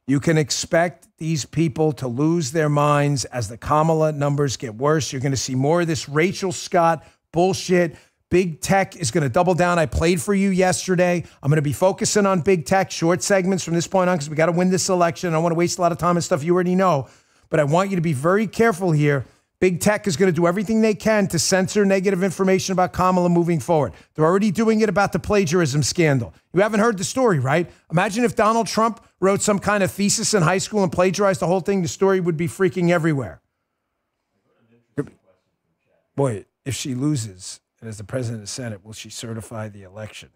You can expect these people to lose their minds as the Kamala numbers get worse. You're going to see more of this Rachel Scott bullshit. Big tech is going to double down. I played for you yesterday. I'm going to be focusing on big tech, short segments from this point on, because we got to win this election. I don't want to waste a lot of time on stuff you already know, but I want you to be very careful here. Big tech is going to do everything they can to censor negative information about Kamala moving forward. They're already doing it about the plagiarism scandal. You haven't heard the story, right? Imagine if Donald Trump wrote some kind of thesis in high school and plagiarized the whole thing. The story would be freaking everywhere. Boy, if she loses, and as the president of the Senate, will she certify the election?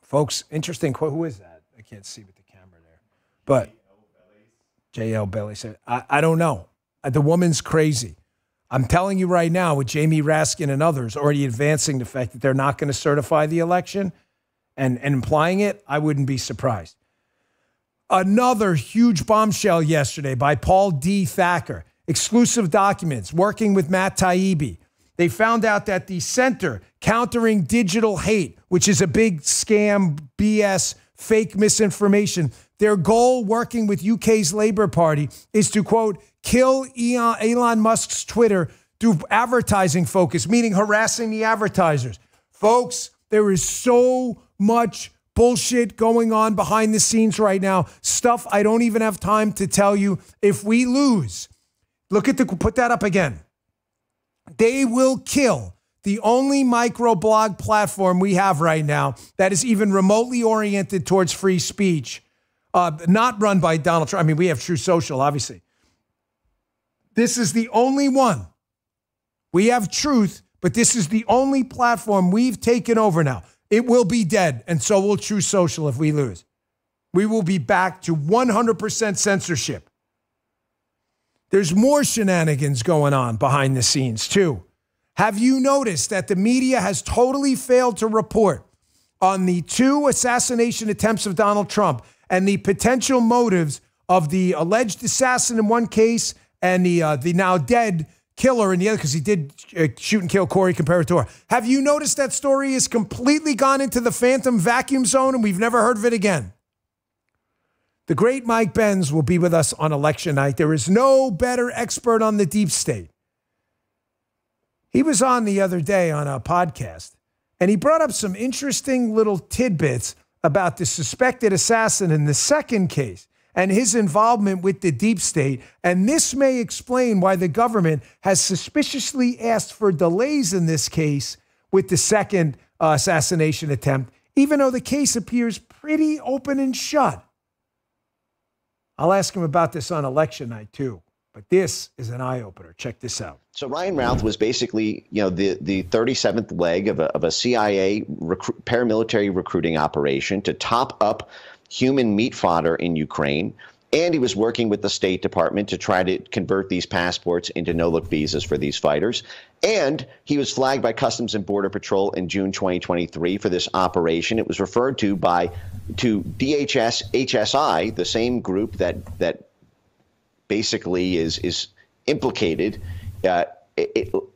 Folks, interesting quote. Who is that? I can't see with the camera there. But J.L. Belly said, I don't know. The woman's crazy. I'm telling you right now, with Jamie Raskin and others already advancing the fact that they're not going to certify the election and implying it, I wouldn't be surprised. Another huge bombshell yesterday by Paul D. Thacker. Exclusive documents working with Matt Taibbi. They found out that the Center Countering Digital Hate, which is a big scam, BS, fake misinformation, their goal working with UK's Labour Party is to, quote, kill Elon Musk's Twitter through advertising focus, meaning harassing the advertisers. Folks, there is so much bullshit going on behind the scenes right now. Stuff I don't even have time to tell you. If we lose, put that up again. They will kill the only microblog platform we have right now that is even remotely oriented towards free speech, not run by Donald Trump. I mean, we have True Social, obviously. This is the only one. We have Truth, but this is the only platform we've taken over now. It will be dead, and so will True Social if we lose. We will be back to 100% censorship. There's more shenanigans going on behind the scenes, too. Have you noticed that the media has totally failed to report on the 2 assassination attempts of Donald Trump and the potential motives of the alleged assassin in one case and the now dead killer in the other, because he did shoot and kill Corey Comparatore? Have you noticed that story has completely gone into the phantom vacuum zone and we've never heard of it again? The great Mike Benz will be with us on election night. There is no better expert on the deep state. He was on the other day on a podcast, and he brought up some interesting little tidbits about the suspected assassin in the second case and his involvement with the deep state. And this may explain why the government has suspiciously asked for delays in this case with the second assassination attempt, even though the case appears pretty open and shut. I'll ask him about this on election night, too. But this is an eye-opener. Check this out. So Ryan Routh was basically, the 37th leg of a CIA paramilitary recruiting operation to top up human meat fodder in Ukraine. And he was working with the State Department to try to convert these passports into no-look visas for these fighters. And he was flagged by Customs and Border Patrol in June 2023 for this operation. It was referred to DHS HSI, the same group that basically is implicated, at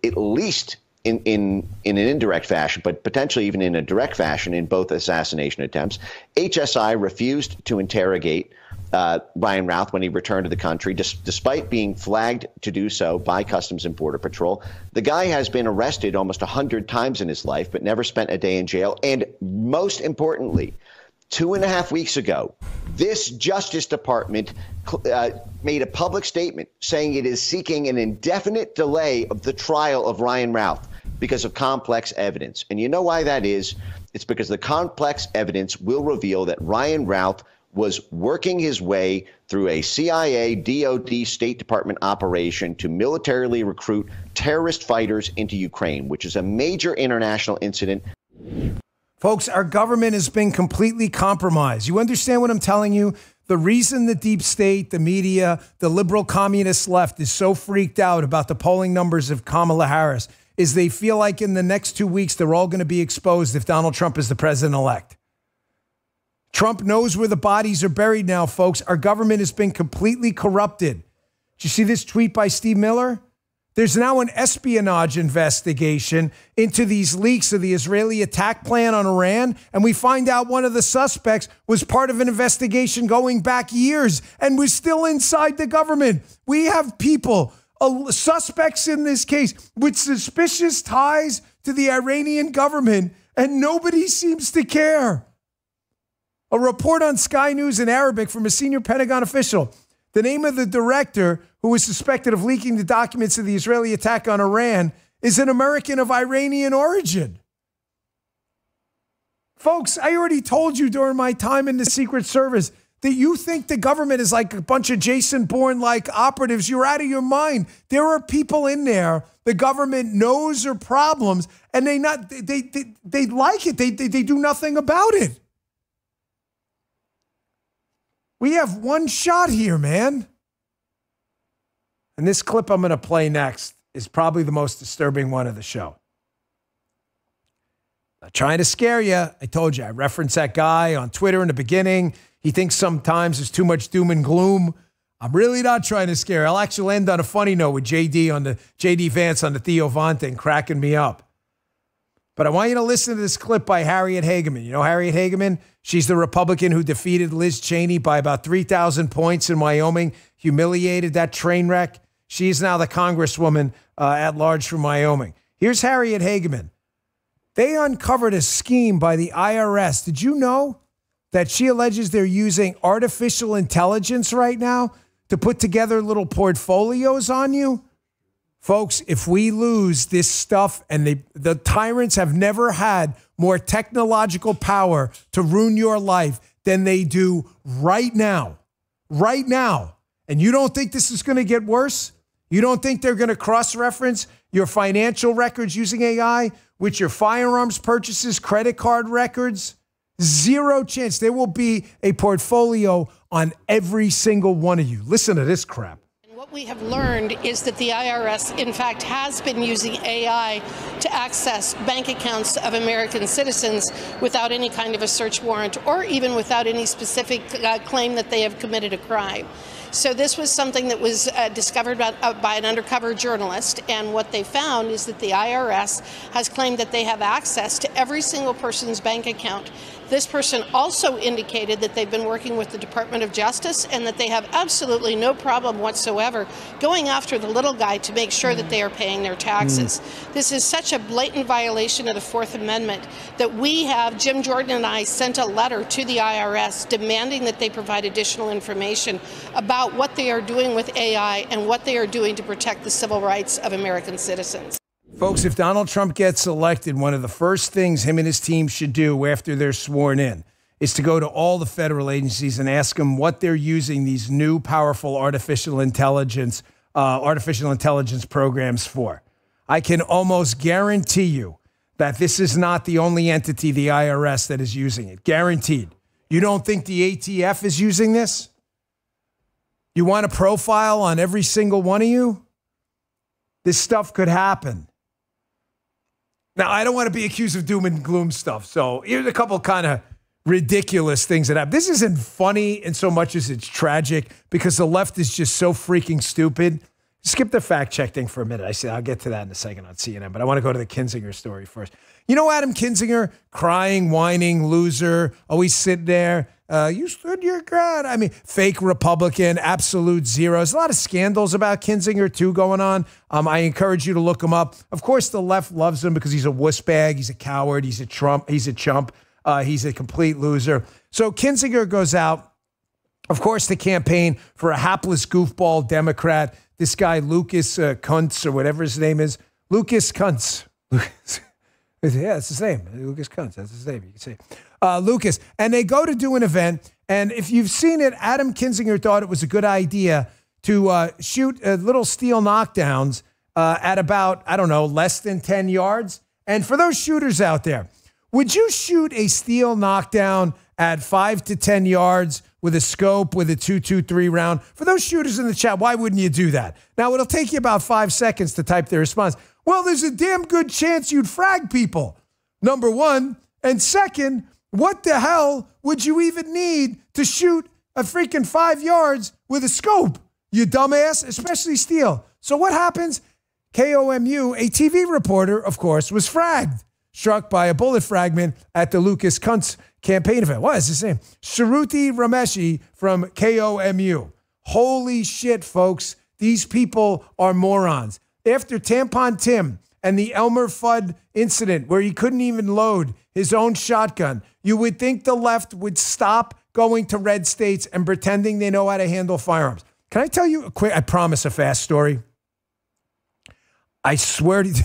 least in an indirect fashion, but potentially even in a direct fashion in both assassination attempts. HSI refused to interrogate Ryan Routh when he returned to the country, despite being flagged to do so by Customs and Border Patrol. The guy has been arrested almost 100 times in his life, but never spent a day in jail. And most importantly, 2.5 weeks ago, this Justice Department made a public statement saying it is seeking an indefinite delay of the trial of Ryan Routh because of complex evidence. And you know why that is? It's because the complex evidence will reveal that Ryan Routh was working his way through a CIA, DOD, State Department operation to militarily recruit terrorist fighters into Ukraine, which is a major international incident. Folks, our government has been completely compromised. You understand what I'm telling you? The reason the deep state, the media, the liberal communist left is so freaked out about the polling numbers of Kamala Harris is they feel like in the next 2 weeks, they're all going to be exposed if Donald Trump is the president-elect. Trump knows where the bodies are buried now, folks. Our government has been completely corrupted. Did you see this tweet by Steve Miller? There's now an espionage investigation into these leaks of the Israeli attack plan on Iran, and we find out one of the suspects was part of an investigation going back years and was still inside the government. We have people, suspects in this case, with suspicious ties to the Iranian government, and nobody seems to care. A report on Sky News in Arabic from a senior Pentagon official. The name of the director who was suspected of leaking the documents of the Israeli attack on Iran is an American of Iranian origin. Folks, I already told you during my time in the Secret Service that you think the government is like a bunch of Jason Bourne-like operatives. You're out of your mind. There are people in there the government knows are problems, and they like it. They do nothing about it. We have one shot here, man. And this clip I'm going to play next is probably the most disturbing one of the show. Not trying to scare you. I told you, I referenced that guy on Twitter in the beginning. He thinks sometimes there's too much doom and gloom. I'm really not trying to scare. I'll actually end on a funny note with JD Vance on the Theo Von thing, cracking me up. But I want you to listen to this clip by Harriet Hageman. You know Harriet Hageman? She's the Republican who defeated Liz Cheney by about 3,000 points in Wyoming, humiliated that train wreck. She's now the congresswoman at large from Wyoming. Here's Harriet Hageman. They uncovered a scheme by the IRS. Did you know that she alleges they're using artificial intelligence right now to put together little portfolios on you? Folks, if we lose this stuff, and the tyrants have never had more technological power to ruin your life than they do right now. Right now. And you don't think this is going to get worse? You don't think they're going to cross-reference your financial records using AI with your firearms purchases, credit card records? Zero chance. There will be a portfolio on every single one of you. Listen to this crap. What we have learned is that the IRS, in fact, has been using AI to access bank accounts of American citizens without any kind of a search warrant or even without any specific claim that they have committed a crime. So this was something that was discovered by an undercover journalist, and what they found is that the IRS has claimed that they have access to every single person's bank account. This person also indicated that they've been working with the Department of Justice and that they have absolutely no problem whatsoever going after the little guy to make sure that they are paying their taxes. This is such a blatant violation of the Fourth Amendment that Jim Jordan and I sent a letter to the IRS demanding that they provide additional information about what they are doing with AI and what they are doing to protect the civil rights of American citizens. Folks, if Donald Trump gets elected, one of the first things him and his team should do after they're sworn in is to go to all the federal agencies and ask them what they're using these new powerful artificial intelligence artificial intelligence programs for. I can almost guarantee you that this is not the only entity, the IRS, that is using it. Guaranteed. You don't think the ATF is using this? You want a profile on every single one of you? This stuff could happen. Now, I don't want to be accused of doom and gloom stuff. So here's a couple kind of ridiculous things that happen. This isn't funny in so much as it's tragic because the left is just so freaking stupid. Skip the fact check thing for a minute. I said I'll get to that in a second on CNN, but I want to go to the Kinzinger story first. You know Adam Kinzinger, crying, whining, loser, always sitting there. You stood your ground. I mean, fake Republican, absolute zero. There's a lot of scandals about Kinzinger, too, going on. I encourage you to look him up. Of course, the left loves him because he's a wuss bag. He's a coward. He's a chump. He's a complete loser. So Kinzinger goes out, of course, to campaign for a hapless goofball Democrat. This guy, Lucas Kuntz, or whatever his name is. Lucas Kuntz. Yeah, it's his name. Lucas Kuntz. That's his name. You can say Lucas. And they go to do an event. And if you've seen it, Adam Kinzinger thought it was a good idea to shoot little steel knockdowns at about, I don't know, less than 10 yards. And for those shooters out there, would you shoot a steel knockdown at 5 to 10 yards with a scope, with a 2.23 round? For those shooters in the chat, why wouldn't you do that? Now, it'll take you about 5 seconds to type their response. Well, there's a damn good chance you'd frag people, number one. And second, what the hell would you even need to shoot a freaking 5 yards with a scope, you dumbass, especially steel? So what happens? KOMU, a TV reporter, of course, was fragged, struck by a bullet fragment at the Lucas Kuntz campaign event. What is his name? Shruti Rameshi from KOMU. Holy shit, folks. These people are morons. After Tampon Tim and the Elmer Fudd incident where he couldn't even load his own shotgun, you would think the left would stop going to red states and pretending they know how to handle firearms. Can I tell you a quick, I promise, a fast story? I swear to you,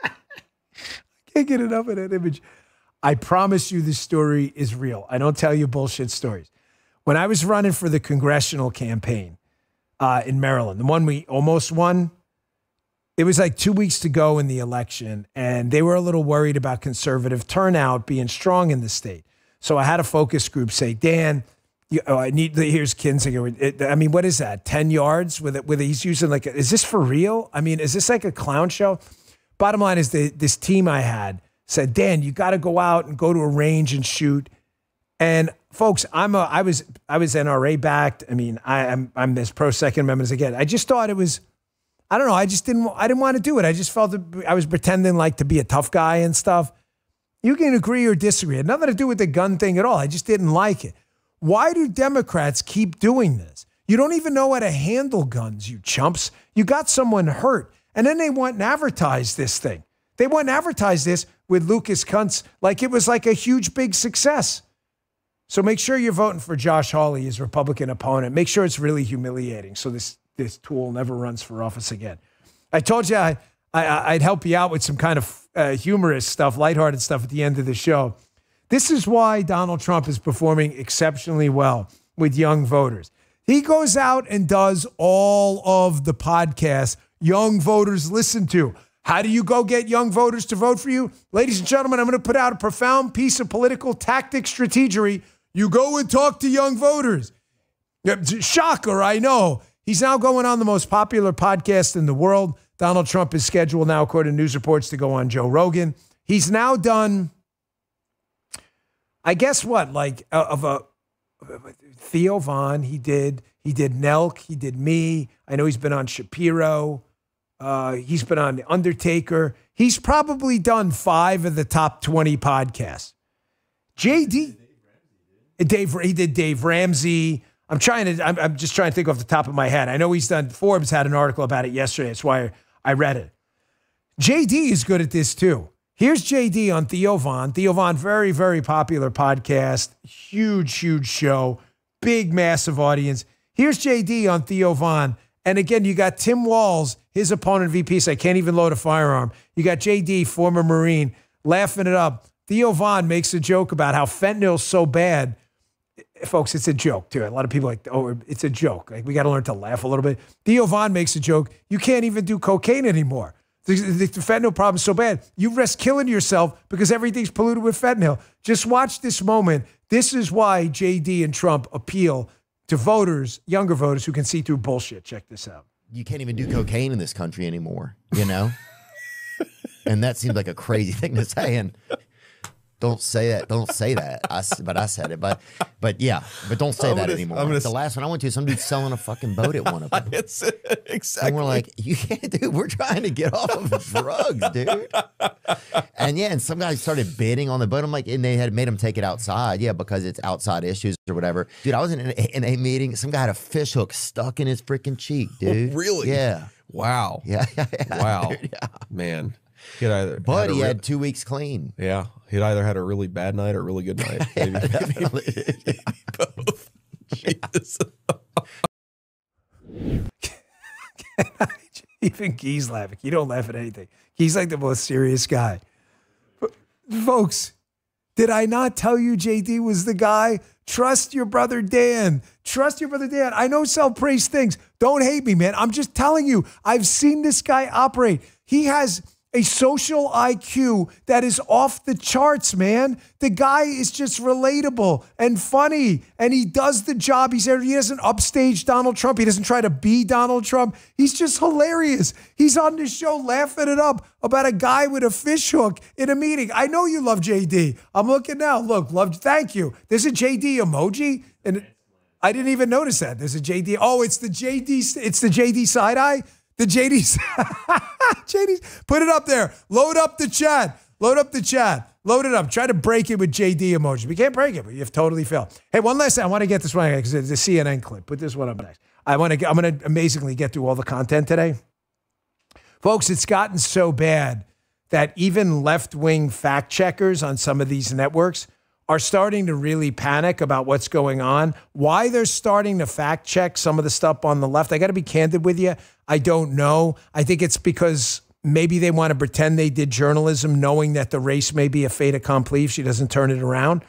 I can't get enough of that image. I promise you this story is real. I don't tell you bullshit stories. When I was running for the congressional campaign in Maryland, the one we almost won, it was like 2 weeks to go in the election, and they were a little worried about conservative turnout being strong in the state. So I had a focus group say, Dan, here's Kinzinger. I mean, what is that? 10 yards with he's using like, is this for real? I mean, is this like a clown show? Bottom line is this team I had said, Dan, you got to go out and go to a range and shoot. And folks, I was NRA backed. I mean, I'm as pro Second Amendment as I get. I just thought it was, I don't know. I didn't want to do it. I just felt I was pretending like to be a tough guy and stuff. You can agree or disagree. It had nothing to do with the gun thing at all. I just didn't like it. Why do Democrats keep doing this? You don't even know how to handle guns, you chumps. You got someone hurt. And then they went and advertised this thing. They went and advertised this with Lucas Kuntz like it was like a huge, big success. So make sure you're voting for Josh Hawley, his Republican opponent. Make sure it's really humiliating so this tool never runs for office again. I told you I'd help you out with some kind of humorous stuff, lighthearted stuff at the end of the show. This is why Donald Trump is performing exceptionally well with young voters. He goes out and does all of the podcasts young voters listen to. How do you go get young voters to vote for you? Ladies and gentlemen, I'm going to put out a profound piece of political tactic strategery. You go and talk to young voters. Shocker, I know. He's now going on the most popular podcast in the world. Donald Trump is scheduled now, according to news reports, to go on Joe Rogan. He's now done, I guess what, like Theo Von, he did Nelk, he did me. I know he's been on Shapiro. He's been on The Undertaker. He's probably done 5 of the top 20 podcasts. He did Dave Ramsey. I'm just trying to think off the top of my head. I know he's done, Forbes had an article about it yesterday. That's why I read it. JD is good at this too. Here's JD on Theo Von. Theo Von, very, very popular podcast. Huge, huge show. Big, massive audience. Here's JD on Theo Von. And again, you got Tim Walz, his opponent, VP, so I can't even load a firearm. You got JD, former Marine, laughing it up. Theo Von makes a joke about how fentanyl's so bad. folks, it's a joke too. A lot of people are like, oh, it's a joke. Like, we got to learn to laugh a little bit. Theo Von makes a joke. You can't even do cocaine anymore. The fentanyl problem is so bad. You risk killing yourself because everything's polluted with fentanyl. Just watch this moment. This is why JD and Trump appeal to voters, younger voters who can see through bullshit. Check this out. You can't even do cocaine in this country anymore, you know? And that seems like a crazy thing to say. And don't say that. Don't say that. But I said it. But yeah. But don't say that anymore. The last one I went to, some dude selling a fucking boat at one of them. Exactly. And we're like, you can't do. We're trying to get off of drugs, dude. And yeah, and some guys started bidding on the boat. I'm like, and they had made him take it outside. Yeah, because it's outside issues or whatever. Dude, I was in a meeting. Some guy had a fish hook stuck in his freaking cheek, dude. Really? Yeah. Wow. Yeah. Wow. Dude, yeah. Man. He had 2 weeks clean. Yeah. He'd either had a really bad night or a really good night. Maybe both. Jesus. Even Guy's laughing. You don't laugh at anything. He's like the most serious guy. But, folks, did I not tell you JD was the guy? Trust your brother Dan. Trust your brother Dan. I know self-praise things. Don't hate me, man. I'm just telling you. I've seen this guy operate. He has a social IQ that is off the charts, man. The guy is just relatable and funny, and he does the job. He doesn't upstage Donald Trump. He doesn't try to be Donald Trump. He's just hilarious. He's on the show laughing it up about a guy with a fish hook in a meeting. I know you love JD. I'm looking now. Look, thank you. There's a JD emoji, and I didn't even notice that. There's a JD. Oh, it's the JD side eye. The JD's, put it up there. Load up the chat. Load it up. Try to break it with JD emoji. We can't break it, but you've totally failed. Hey, one last thing. I want to get this one because it's a CNN clip. Put this one up next. I'm going to amazingly get through all the content today. Folks, it's gotten so bad that even left-wing fact checkers on some of these networks are starting to really panic about what's going on. Why they're starting to fact check some of the stuff on the left, I got to be candid with you. I don't know. I think it's because maybe they want to pretend they did journalism knowing that the race may be a fait accompli if she doesn't turn it around.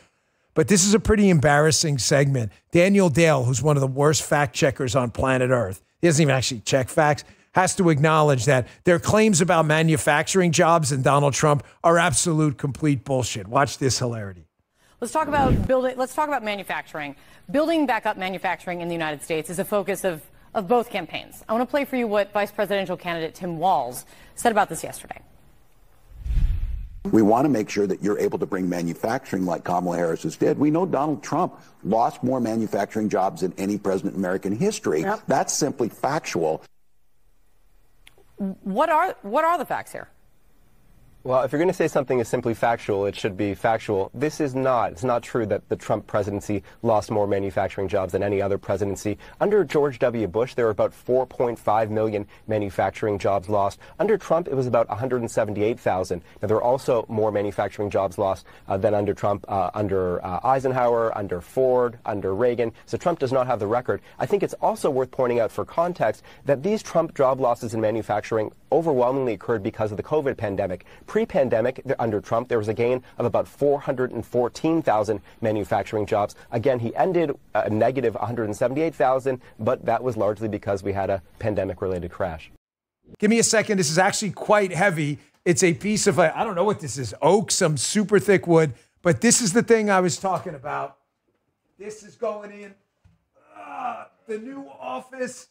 But this is a pretty embarrassing segment. Daniel Dale, who's one of the worst fact checkers on planet Earth, he doesn't even actually check facts, has to acknowledge that their claims about manufacturing jobs and Donald Trump are absolute complete bullshit. Watch this hilarity. Let's talk about manufacturing. Building back up manufacturing in the United States is a focus of both campaigns. I want to play for you what Vice Presidential candidate Tim Walz said about this yesterday. We want to make sure that you're able to bring manufacturing like Kamala Harris did. We know Donald Trump lost more manufacturing jobs than any president in American history. Yep. That's simply factual. What are the facts here? Well, if you're going to say something is simply factual, it should be factual. This is not. It's not true that the Trump presidency lost more manufacturing jobs than any other presidency. Under George W. Bush, there were about 4.5 million manufacturing jobs lost. Under Trump, it was about 178,000. Now, there are also more manufacturing jobs lost than under Trump, under Eisenhower, under Ford, under Reagan. So Trump does not have the record. I think it's also worth pointing out for context that these Trump job losses in manufacturing overwhelmingly occurred because of the COVID pandemic. Pre-pandemic, under Trump, there was a gain of about 414,000 manufacturing jobs. Again, he ended a negative 178,000, but that was largely because we had a pandemic-related crash. Give me a second. This is actually quite heavy. It's a piece of, I don't know what this is, oak, some super thick wood, but this is the thing I was talking about. This is going in. The new office.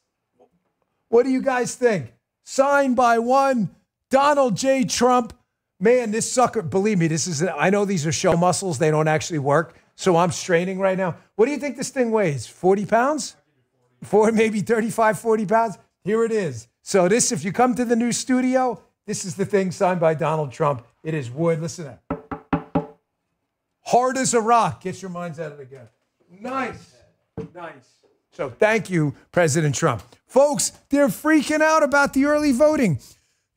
What do you guys think? Signed by one Donald J. Trump. Man, this sucker, believe me, I know these are show muscles. They don't actually work. So I'm straining right now. What do you think this thing weighs? 40 pounds? Maybe 35, 40 pounds? Here it is. So this, if you come to the new studio, this is the thing signed by Donald Trump. It is wood. Listen to that. Hard as a rock. Get your minds out of the gutter. Nice. So thank you, President Trump. Folks, they're freaking out about the early voting.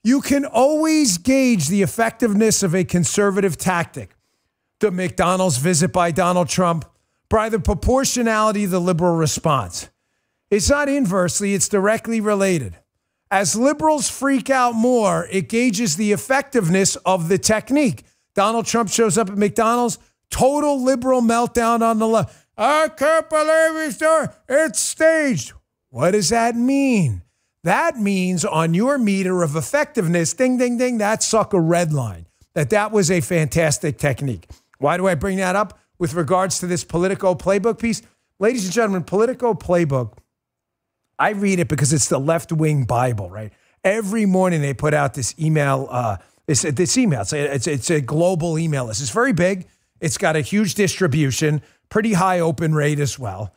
You can always gauge the effectiveness of a conservative tactic. The McDonald's visit by Donald Trump by the proportionality of the liberal response. It's not inversely, it's directly related. As liberals freak out more, it gauges the effectiveness of the technique. Donald Trump shows up at McDonald's, total liberal meltdown on the left. I can't believe he's doing it's staged. What does that mean? That means on your meter of effectiveness, ding, ding, ding, that sucker redline. That was a fantastic technique. Why do I bring that up with regards to this Politico Playbook piece? Ladies and gentlemen, Politico Playbook, I read it because it's the left-wing Bible, right? Every morning they put out this email. It's a global email list. It's very big. It's got a huge distribution, pretty high open rate as well.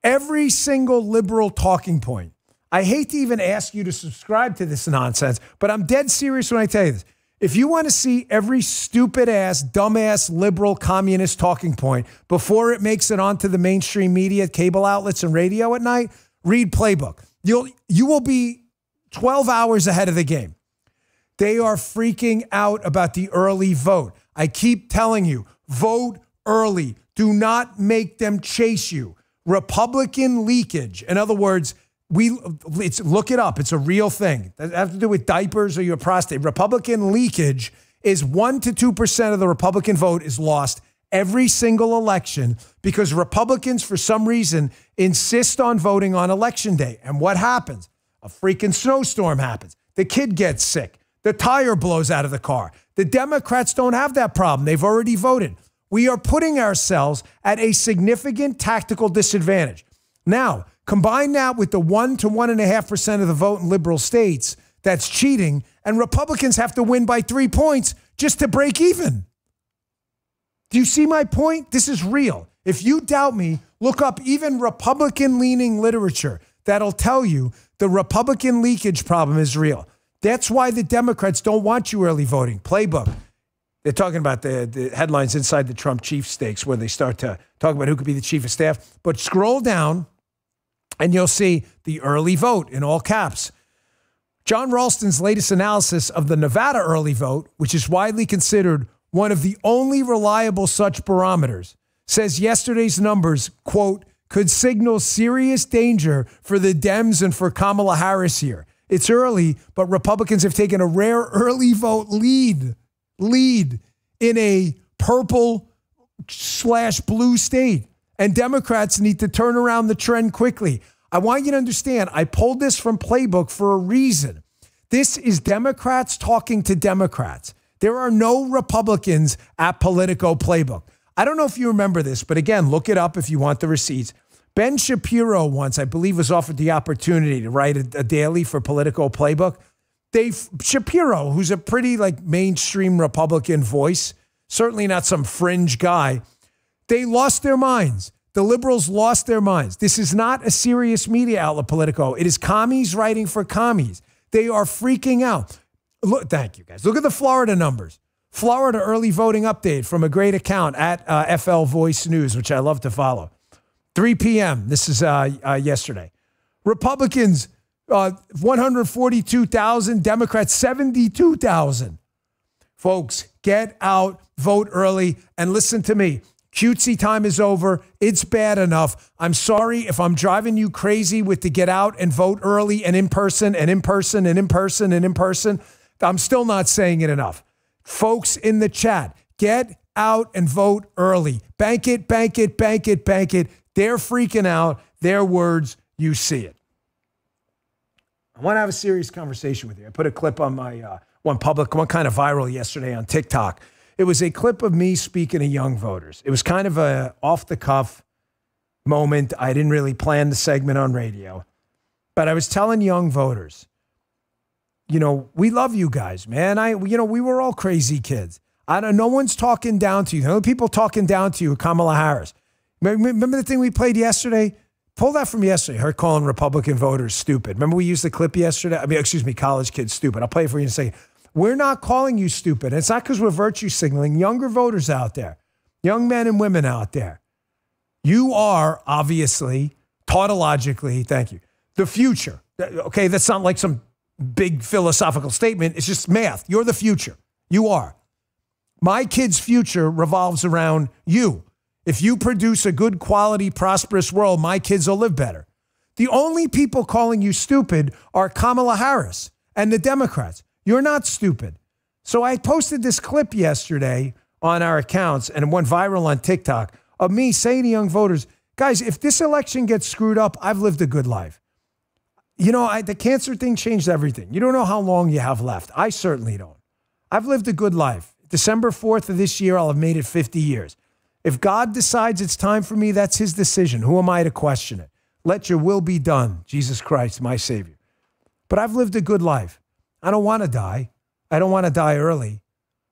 Every single liberal talking point. I hate to even ask you to subscribe to this nonsense, but I'm dead serious when I tell you this. If you want to see every stupid-ass, dumbass, liberal, communist talking point before it makes it onto the mainstream media, cable outlets, and radio at night, read Playbook. You will be 12 hours ahead of the game. They are freaking out about the early vote. I keep telling you, vote early. Do not make them chase you. Republican leakage. In other words, look it up. It's a real thing. It has to do with diapers or your prostate. Republican leakage is 1% to 2% of the Republican vote is lost every single election because Republicans, for some reason, insist on voting on election day. And what happens? A freaking snowstorm happens. The kid gets sick. The tire blows out of the car. The Democrats don't have that problem. They've already voted. We are putting ourselves at a significant tactical disadvantage. Now, combine that with the 1% to 1.5% of the vote in liberal states that's cheating, and Republicans have to win by 3 points just to break even. Do you see my point? This is real. If you doubt me, look up even Republican-leaning literature. That'll tell you the Republican leakage problem is real. That's why the Democrats don't want you early voting. Playbook. They're talking about the headlines inside the Trump chief stakes where they start to talk about who could be the chief of staff. But scroll down and you'll see the early vote in all caps. John Ralston's latest analysis of the Nevada early vote, which is widely considered one of the only reliable such barometers, says yesterday's numbers, quote, could signal serious danger for the Dems and for Kamala Harris here. It's early, but Republicans have taken a rare early vote lead in a purple/blue state. And Democrats need to turn around the trend quickly. I want you to understand, I pulled this from Playbook for a reason. This is Democrats talking to Democrats. There are no Republicans at Politico Playbook. I don't know if you remember this, but again, look it up if you want the receipts. Ben Shapiro once, I believe, was offered the opportunity to write a daily for Politico Playbook. Shapiro, who's a pretty mainstream Republican voice, certainly not some fringe guy, they lost their minds. The liberals lost their minds. This is not a serious media outlet, Politico. It is commies writing for commies. They are freaking out. Look, thank you, guys. Look at the Florida numbers. Florida early voting update from a great account at FL Voice News, which I love to follow. 3 p.m. This is yesterday. Republicans, 142,000. Democrats, 72,000. Folks, get out, vote early, and listen to me. Cutesy time is over. It's bad enough. I'm sorry if I'm driving you crazy with the get out and vote early and in person and in person and in person and in person. I'm still not saying it enough. Folks in the chat, get out and vote early. Bank it, bank it, bank it, bank it. They're freaking out. Their words, you see it. I want to have a serious conversation with you. I put a clip on my one kind of viral yesterday on TikTok. It was a clip of me speaking to young voters. It was kind of a off-the-cuff moment. I didn't really plan the segment on radio. But I was telling young voters, we love you guys, man. We were all crazy kids. No one's talking down to you. The only people talking down to you are Kamala Harris. Remember the thing we played yesterday? Pull that from yesterday, her calling Republican voters stupid. Remember we used the clip yesterday? College kids stupid. I'll play it for you in a second. We're not calling you stupid. It's not because we're virtue signaling. Younger voters out there, young men and women out there, you are obviously, tautologically, thank you, the future. Okay, that's not like some big philosophical statement. It's just math. You're the future. You are. My kid's future revolves around you. If you produce a good quality, prosperous world, my kids will live better. The only people calling you stupid are Kamala Harris and the Democrats. You're not stupid. So I posted this clip yesterday on our accounts and it went viral on TikTok of me saying to young voters, Guys, if this election gets screwed up, I've lived a good life. You know, the cancer thing changed everything. You don't know how long you have left. I certainly don't. I've lived a good life. December 4th of this year, I'll have made it 50 years. If God decides it's time for me, that's his decision. Who am I to question it? Let your will be done, Jesus Christ, my Savior. But I've lived a good life. I don't want to die. I don't want to die early.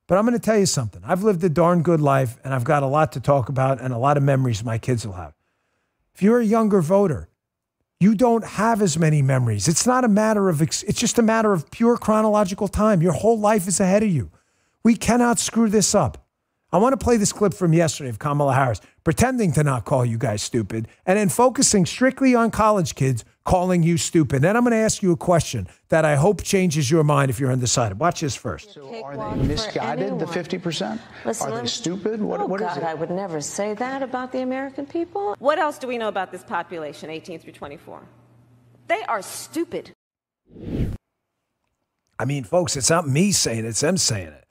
But I'm going to tell you something. I've lived a darn good life, and I've got a lot to talk about and a lot of memories my kids will have. If you're a younger voter, you don't have as many memories. It's not a matter of, it's just a matter of pure chronological time. Your whole life is ahead of you. We cannot screw this up. I want to play this clip from yesterday of Kamala Harris pretending to not call you guys stupid and then focusing strictly on college kids calling you stupid. Then I'm going to ask you a question that I hope changes your mind if you're undecided. Watch this first. So are they misguided, the 50%? Are they stupid? What is it? I would never say that about the American people. What else do we know about this population, 18 through 24? They are stupid. I mean, folks, it's not me saying it, it's them saying it.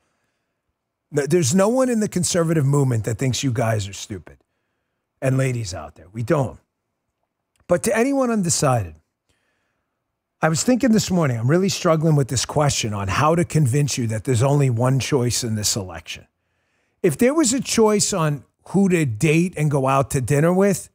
There's no one in the conservative movement that thinks you guys are stupid. And ladies out there, we don't. But to anyone undecided, I was thinking this morning, I'm really struggling with this question on how to convince you that there's only one choice in this election. If there was a choice on who to date and go out to dinner with,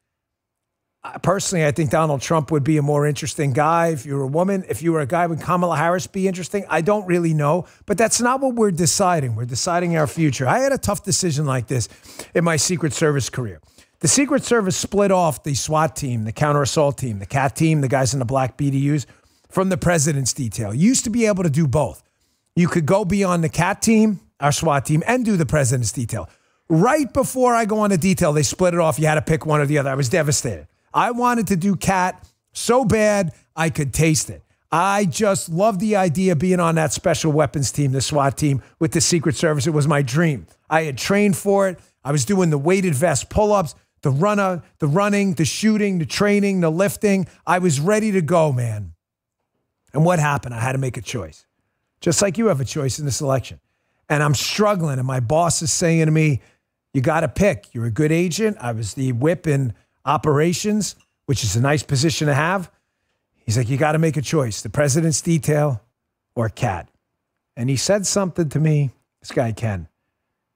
personally, I think Donald Trump would be a more interesting guy. If you were a woman, if you were a guy, would Kamala Harris be interesting? I don't really know, but that's not what we're deciding. We're deciding our future. I had a tough decision like this in my Secret Service career. The Secret Service split off the SWAT team, the counter assault team, the CAT team, the guys in the black BDUs from the president's detail. You used to be able to do both. You could go be on the CAT team, our SWAT team, and do the president's detail. Right before I go on the detail, they split it off. You had to pick one or the other. I was devastated. I wanted to do CAT so bad I could taste it. I just love the idea of being on that special weapons team, the SWAT team with the Secret Service. It was my dream. I had trained for it. I was doing the weighted vest pull-ups, the running, the shooting, the training, the lifting. I was ready to go, man. And what happened? I had to make a choice. Just like you have a choice in this election. And I'm struggling, and my boss is saying to me, you got to pick. You're a good agent. I was the whip in operations, which is a nice position to have. He's like, you got to make a choice, the president's detail or CAT. And he said something to me, this guy Ken,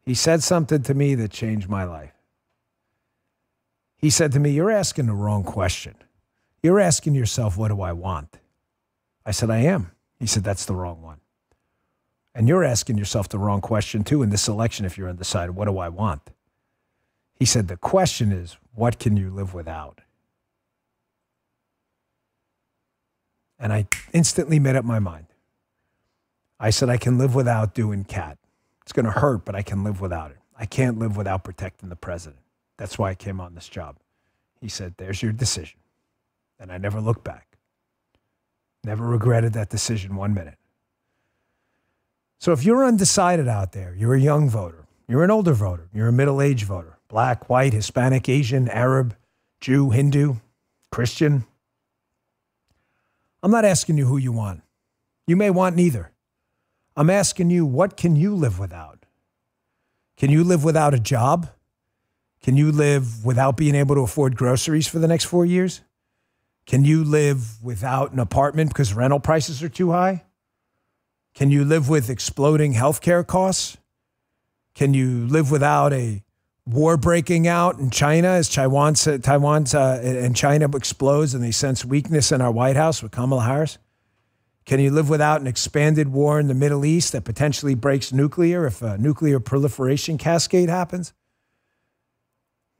he said something to me that changed my life. He said to me, you're asking the wrong question. You're asking yourself, what do I want? I said, I am. He said, that's the wrong one. And you're asking yourself the wrong question too in this election if you're undecided, what do I want? He said, the question is, what can you live without? And I instantly made up my mind. I said, I can live without doing CAT. It's going to hurt, but I can live without it. I can't live without protecting the president. That's why I came on this job. He said, there's your decision. And I never looked back. Never regretted that decision 1 minute. So if you're undecided out there, you're a young voter, you're an older voter, you're a middle-aged voter, black, white, Hispanic, Asian, Arab, Jew, Hindu, Christian, I'm not asking you who you want. You may want neither. I'm asking you, what can you live without? Can you live without a job? Can you live without being able to afford groceries for the next 4 years? Can you live without an apartment because rental prices are too high? Can you live with exploding healthcare costs? Can you live without a war breaking out in China as Taiwan and China explodes and they sense weakness in our White House with Kamala Harris? Can you live without an expanded war in the Middle East that potentially breaks nuclear if a nuclear proliferation cascade happens?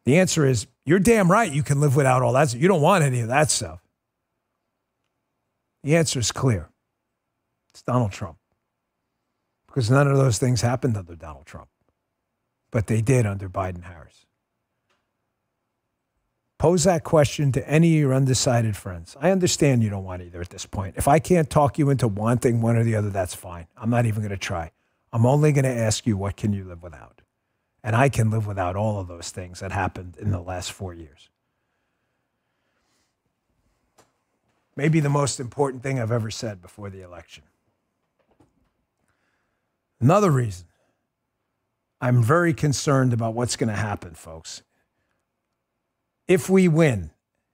The answer is, you're damn right you can live without all that. You don't want any of that stuff. The answer is clear. It's Donald Trump. Because none of those things happened under Donald Trump. But they did under Biden-Harris. Pose that question to any of your undecided friends. I understand you don't want either at this point. If I can't talk you into wanting one or the other, that's fine. I'm not even going to try. I'm only going to ask you, what can you live without? And I can live without all of those things that happened in the last 4 years. Maybe the most important thing I've ever said before the election. Another reason I'm very concerned about what's going to happen, folks, if we win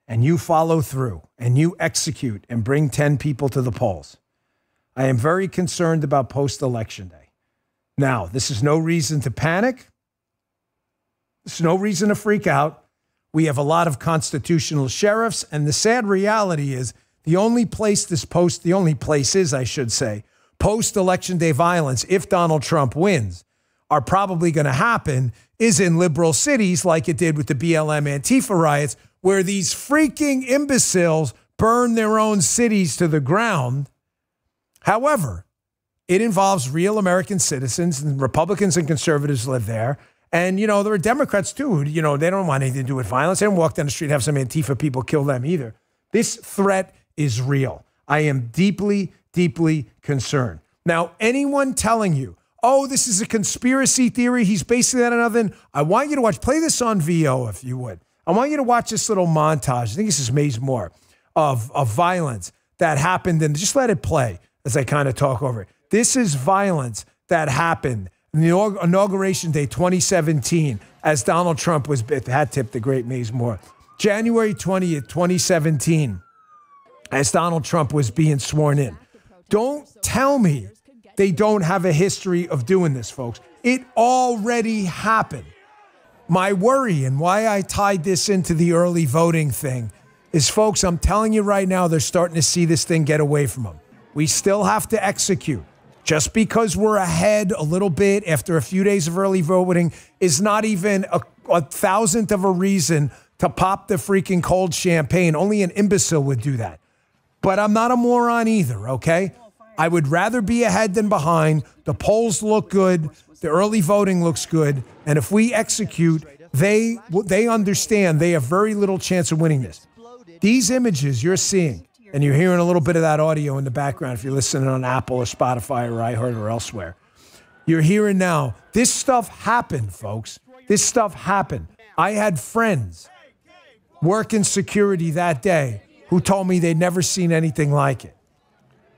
and you follow through and you execute and bring 10 people to the polls, I am very concerned about post-election day. Now, this is no reason to panic. There's no reason to freak out. We have a lot of constitutional sheriffs, and the sad reality is the only place post-election day violence, if Donald Trump wins, are probably going to happen is in liberal cities like it did with the BLM Antifa riots, where these freaking imbeciles burn their own cities to the ground. However, it involves real American citizens, and Republicans and conservatives live there. And, there are Democrats, too. They don't want anything to do with violence. They don't walk down the street and have some Antifa people kill them either. This threat is real. I am deeply, deeply concerned. Now, anyone telling you, oh, this is a conspiracy theory, he's basing that on nothing, I want you to play this on VO if you would. I want you to watch this little montage. I think this is Mays Moore of violence that happened. And just let it play as I kind of talk over it. This is violence that happened the inauguration day 2017, as Donald Trump was hat tip the great Mays Moore. January 20th, 2017, as Donald Trump was being sworn in. Don't tell me they don't have a history of doing this, folks. It already happened. My worry and why I tied this into the early voting thing is, folks, I'm telling you right now, they're starting to see this thing get away from them. We still have to execute. Just because we're ahead a little bit after a few days of early voting is not even a thousandth of a reason to pop the freaking cold champagne. Only an imbecile would do that. But I'm not a moron either, okay? I would rather be ahead than behind. The polls look good. The early voting looks good. And if we execute, they understand they have very little chance of winning this. These images you're seeing, and you're hearing a little bit of that audio in the background if you're listening on Apple or Spotify or iHeart or elsewhere. You're hearing now, this stuff happened, folks. This stuff happened. I had friends work in security that day who told me they'd never seen anything like it.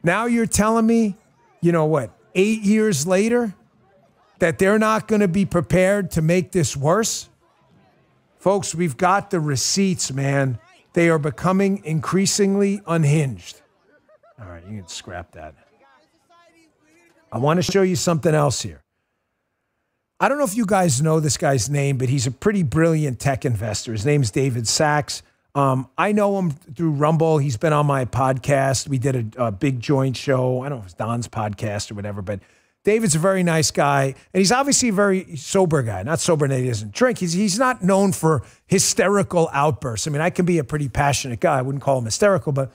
Now you're telling me, 8 years later, that they're not going to be prepared to make this worse? Folks, we've got the receipts, man. They are becoming increasingly unhinged. All right, you can scrap that. I want to show you something else here. I don't know if you guys know this guy's name, but he's a pretty brilliant tech investor. His name's David Sachs. I know him through Rumble. He's been on my podcast. We did a big joint show. I don't know if it's Don's podcast or whatever, but David's a very nice guy, and he's obviously a very sober guy. Not sober that he doesn't drink. He's not known for hysterical outbursts. I mean, I can be a pretty passionate guy. I wouldn't call him hysterical, but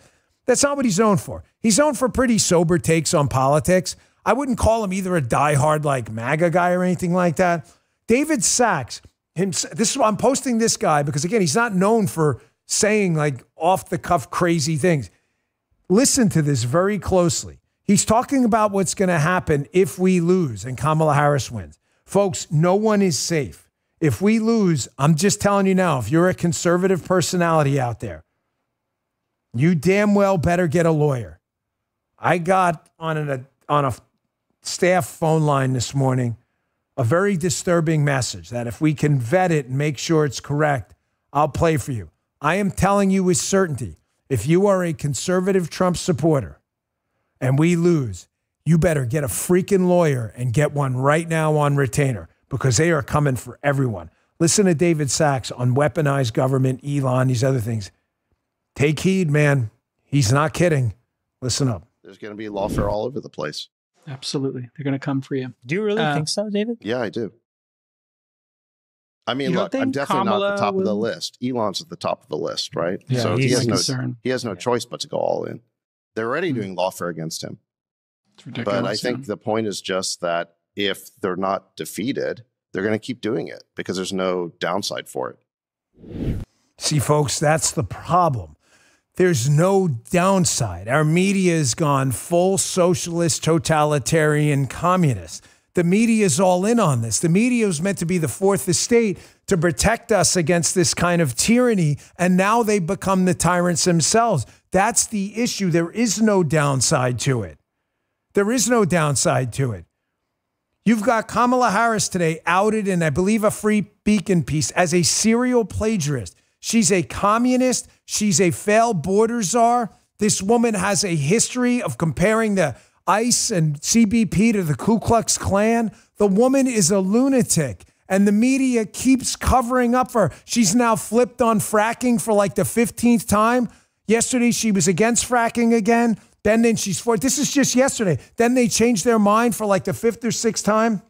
that's not what he's known for. He's known for pretty sober takes on politics. I wouldn't call him either a diehard like MAGA guy or anything like that. David Sachs, I'm posting this guy because, again, he's not known for saying like off-the-cuff crazy things. Listen to this very closely. He's talking about what's going to happen if we lose and Kamala Harris wins. Folks, no one is safe. If we lose, I'm just telling you now, if you're a conservative personality out there, you damn well better get a lawyer. I got on a staff phone line this morning a very disturbing message that if we can vet it and make sure it's correct, I'll play for you. I am telling you with certainty, if you are a conservative Trump supporter and we lose, you better get a freaking lawyer and get one right now on retainer because they are coming for everyone. Listen to David Sachs on weaponized government, Elon, these other things. Take heed, man. He's not kidding. Listen up. There's going to be lawfare all over the place. Absolutely. They're going to come for you. Do you really think so, David? Yeah, I do. I mean, look, I'm definitely not at the top of the list. Elon's at the top of the list, right? Yeah, so he has no choice but to go all in. They're already doing lawfare against him. It's ridiculous. But I think the point is just that if they're not defeated, they're going to keep doing it because there's no downside for it. See, folks, that's the problem. There's no downside. Our media has gone full socialist, totalitarian, communist. The media is all in on this. The media was meant to be the fourth estate to protect us against this kind of tyranny, and now they become the tyrants themselves. That's the issue. There is no downside to it. There is no downside to it. You've got Kamala Harris today outed in, I believe, a Free Beacon piece as a serial plagiarist. She's a communist. She's a failed border czar. This woman has a history of comparing the ICE and CBP to the Ku Klux Klan. The woman is a lunatic, and the media keeps covering up for her. She's now flipped on fracking for like the 15th time. Yesterday, she was against fracking again. Then she's for it. This is just yesterday. Then they changed their mind for like the 5th or 6th time.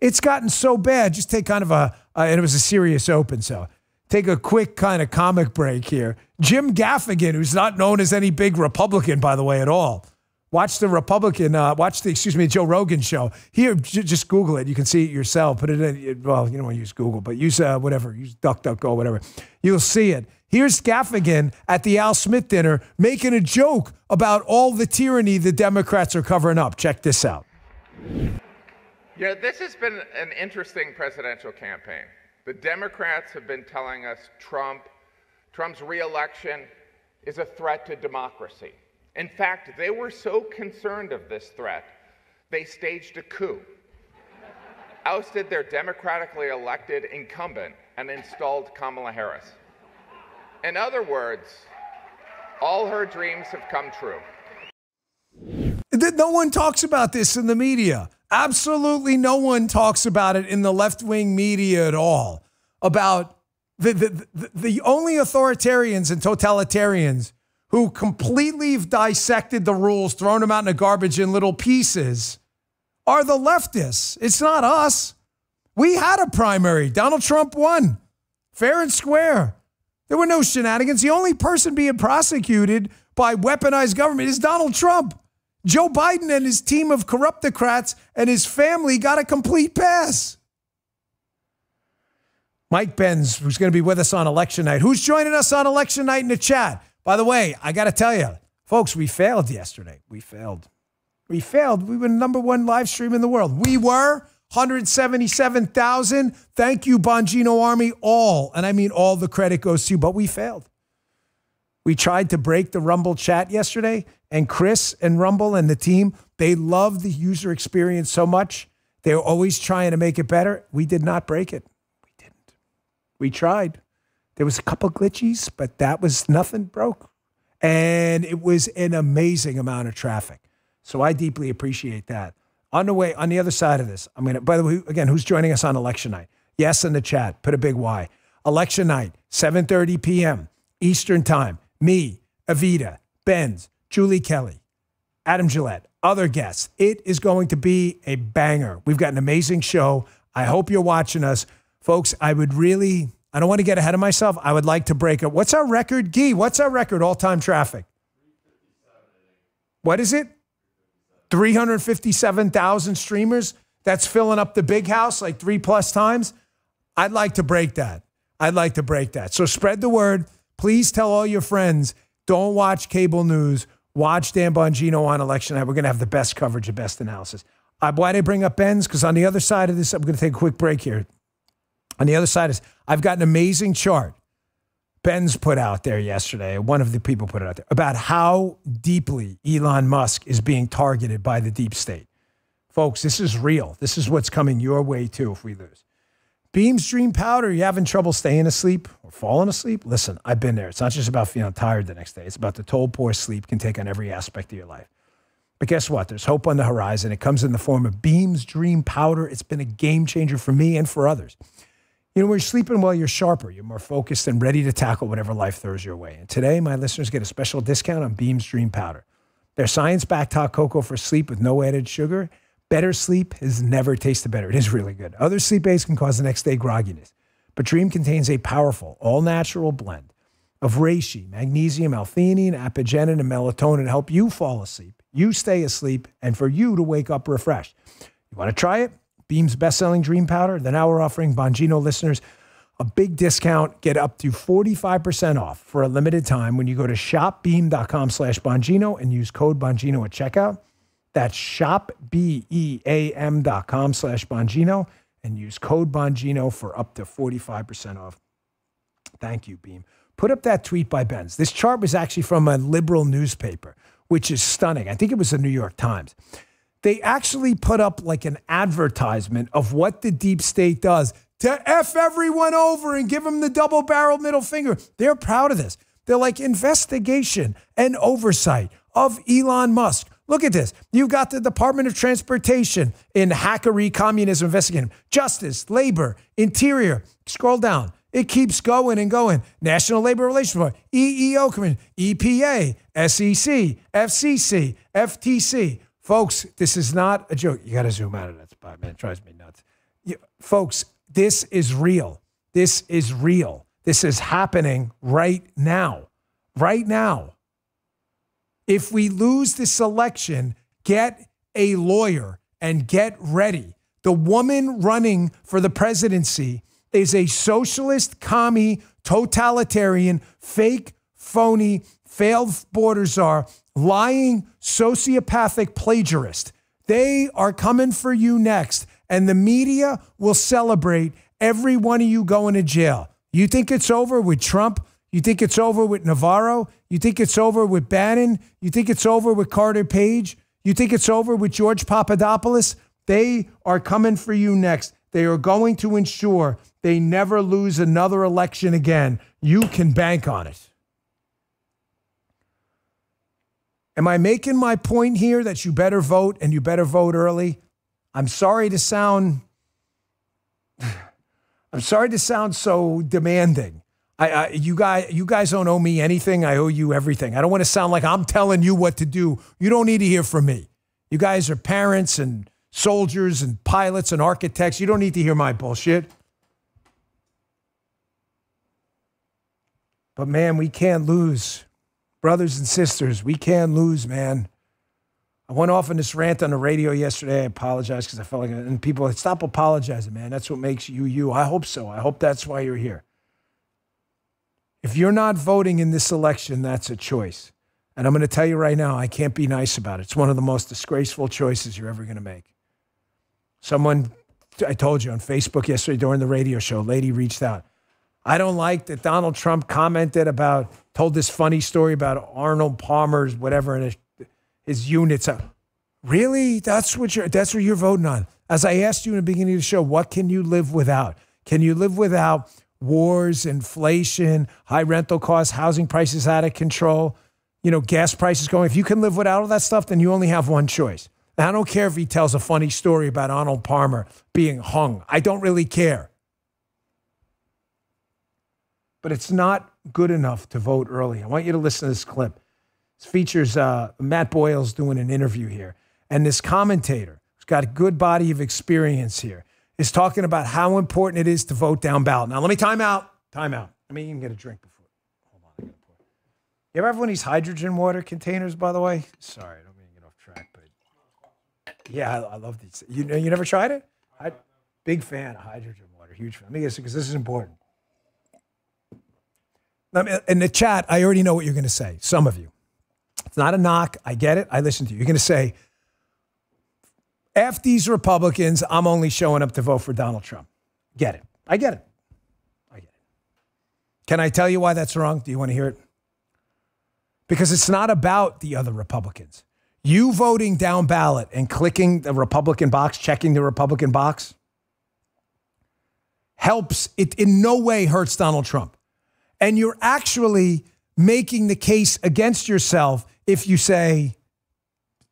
It's gotten so bad. Just take kind of and it was a serious open, so take a quick kind of comic break here. Jim Gaffigan, who's not known as any big Republican, by the way, at all. Watch the Joe Rogan show. Here, just Google it. You can see it yourself. Put it in, well, you don't want to use Google, but use whatever. Use DuckDuckGo, whatever. You'll see it. Here's Gaffigan at the Al Smith dinner making a joke about all the tyranny the Democrats are covering up. Check this out. Yeah, this has been an interesting presidential campaign. The Democrats have been telling us Trump's re-election is a threat to democracy. In fact, they were so concerned of this threat, they staged a coup, ousted their democratically elected incumbent, and installed Kamala Harris. In other words, all her dreams have come true. No one talks about this in the media. Absolutely no one talks about it in the left-wing media at all. About the only authoritarians and totalitarians who completely dissected the rules, thrown them out in the garbage in little pieces, are the leftists. It's not us. We had a primary. Donald Trump won. Fair and square. There were no shenanigans. The only person being prosecuted by weaponized government is Donald Trump. Joe Biden and his team of corruptocrats and his family got a complete pass. Mike Benz, who's going to be with us on election night. Who's joining us on election night in the chat? By the way, I got to tell you, folks, we failed yesterday. We failed. We were number one live stream in the world. We were 177,000. Thank you, Bongino Army. All, and I mean all the credit goes to you, but we failed. We tried to break the Rumble chat yesterday, and Chris and Rumble and the team, they love the user experience so much. They were always trying to make it better. We did not break it. We didn't. We tried. There was a couple glitches, but that was nothing broke. And it was an amazing amount of traffic. So I deeply appreciate that. On the way, on the other side of this, by the way, again, who's joining us on election night? Yes, in the chat, put a big Y. Election night, 7:30 p.m. Eastern time. Me, Evita, Benz, Julie Kelly, Adam Gillette, other guests. It is going to be a banger. We've got an amazing show. I hope you're watching us. Folks, I don't want to get ahead of myself. I would like to break it. What's our record, Guy? What's our record all-time traffic? What is it? 357,000 streamers? That's filling up the big house like 3+ times? I'd like to break that. So spread the word. Please tell all your friends, don't watch cable news. Watch Dan Bongino on election night. We're going to have the best coverage, the best analysis. Why did I bring up Ben's? Because on the other side of this, I'm going to take a quick break here. On the other side is, I've got an amazing chart Ben's put out there yesterday. One of the people put it out there about how deeply Elon Musk is being targeted by the deep state. Folks, this is real. This is what's coming your way too if we lose. Beams Dream Powder, you having trouble staying asleep or falling asleep? Listen, I've been there. It's not just about feeling tired the next day. It's about the toll poor sleep can take on every aspect of your life. But guess what? There's hope on the horizon. It comes in the form of Beams Dream Powder. It's been a game changer for me and for others. You know, when you're sleeping well, you're sharper. You're more focused and ready to tackle whatever life throws your way. And today, my listeners get a special discount on Beams Dream Powder. Their science-backed hot cocoa for sleep with no added sugar. Better sleep has never tasted better. It is really good. Other sleep aids can cause the next day grogginess. But Dream contains a powerful, all-natural blend of reishi, magnesium, L-theanine, apigenin, and melatonin to help you fall asleep, you stay asleep, and for you to wake up refreshed. You want to try it? Beam's best-selling Dream Powder. Then now we're offering Bongino listeners a big discount. Get up to 45% off for a limited time when you go to shopbeam.com/Bongino and use code Bongino at checkout. That's shopbeam.com/Bongino and use code Bongino for up to 45% off. Thank you, Beam. Put up that tweet by Benz. This chart was actually from a liberal newspaper, which is stunning. I think it was the New York Times. They actually put up like an advertisement of what the deep state does. to F everyone over and give them the double-barreled middle finger. They're proud of this. They're like, investigation and oversight of Elon Musk. Look at this. You've got the Department of Transportation in hackery communism investigating. Justice, Labor, Interior. Scroll down. It keeps going and going. National Labor Relations Board, EEO Commission, EPA, SEC, FCC, FTC. Folks, this is not a joke. You got to zoom out of that spot, man. It drives me nuts. Folks, this is real. This is real. This is happening right now. Right now. If we lose this election, get a lawyer and get ready. The woman running for the presidency is a socialist, commie, totalitarian, fake, phony, failed border czar, lying, sociopathic plagiarist. They are coming for you next, and the media will celebrate every one of you going to jail. You think it's over with Trump? You think it's over with Navarro? You think it's over with Bannon? You think it's over with Carter Page? You think it's over with George Papadopoulos? They are coming for you next. They are going to ensure they never lose another election again. You can bank on it. Am I making my point here that you better vote and you better vote early? I'm sorry to sound so demanding. You guys don't owe me anything. I owe you everything. I don't want to sound like I'm telling you what to do. You don't need to hear from me. You guys are parents and soldiers and pilots and architects. You don't need to hear my bullshit. But man, we can't lose. Brothers and sisters, we can't lose, man. I went off on this rant on the radio yesterday. I apologize because I felt like, and people, stop apologizing, man. That's what makes you, you. I hope so. I hope that's why you're here. If you're not voting in this election, that's a choice. And I'm going to tell you right now, I can't be nice about it. It's one of the most disgraceful choices you're ever going to make. Someone, I told you on Facebook yesterday during the radio show, a lady reached out. I don't like that Donald Trump told this funny story about Arnold Palmer's whatever, and his units. Really? That's what you're voting on. As I asked you in the beginning of the show, what can you live without? Can you live without wars, inflation, high rental costs, housing prices out of control, gas prices going? If you can live without all that stuff, then you only have one choice. And I don't care if he tells a funny story about Arnold Palmer being hung. I don't really care. But it's not good enough to vote early. I want you to listen to this clip. It features Matt Boyle's doing an interview here. And this commentator, who's got a good body of experience here, is talking about how important it is to vote down ballot. Now, let me time out. Let me even get a drink before. Hold on, I gotta pour. You ever have one of these hydrogen water containers, by the way? Sorry, I don't mean to get off track, but yeah, I love these. You never tried it? Big fan of hydrogen water, huge fan. Let me guess, because this is important. In the chat, I already know what you're going to say. Some of you. It's not a knock. I get it. I listen to you. You're going to say, F these Republicans, I'm only showing up to vote for Donald Trump. Get it. I get it. Can I tell you why that's wrong? Do you want to hear it? Because it's not about the other Republicans. You voting down ballot and clicking the Republican box, checking the Republican box, helps. It in no way hurts Donald Trump. And you're actually making the case against yourself if you say,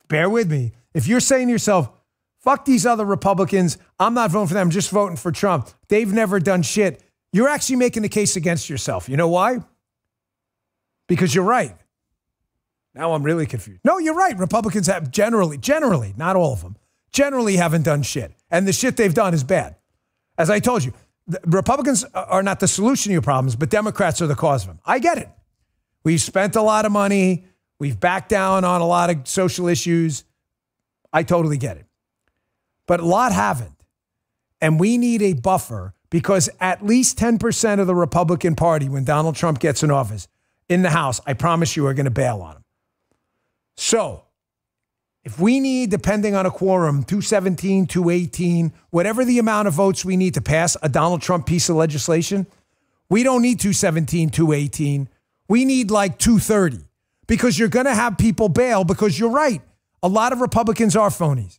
bear with me, if you're saying to yourself, fuck these other Republicans, I'm not voting for them, I'm just voting for Trump. They've never done shit. You're actually making the case against yourself. You know why? Because you're right. Now I'm really confused. No, you're right. Republicans have generally, not all of them, generally haven't done shit. And the shit they've done is bad. As I told you, the Republicans are not the solution to your problems, but Democrats are the cause of them. I get it. We've spent a lot of money. We've backed down on a lot of social issues. I totally get it. But a lot haven't. And we need a buffer because at least 10% of the Republican Party, when Donald Trump gets in office, in the House, I promise you, are going to bail on him. So if we need, depending on a quorum, 217, 218, whatever the amount of votes we need to pass a Donald Trump piece of legislation, we don't need 217, 218. We need like 230 because you're going to have people bail because you're right. A lot of Republicans are phonies.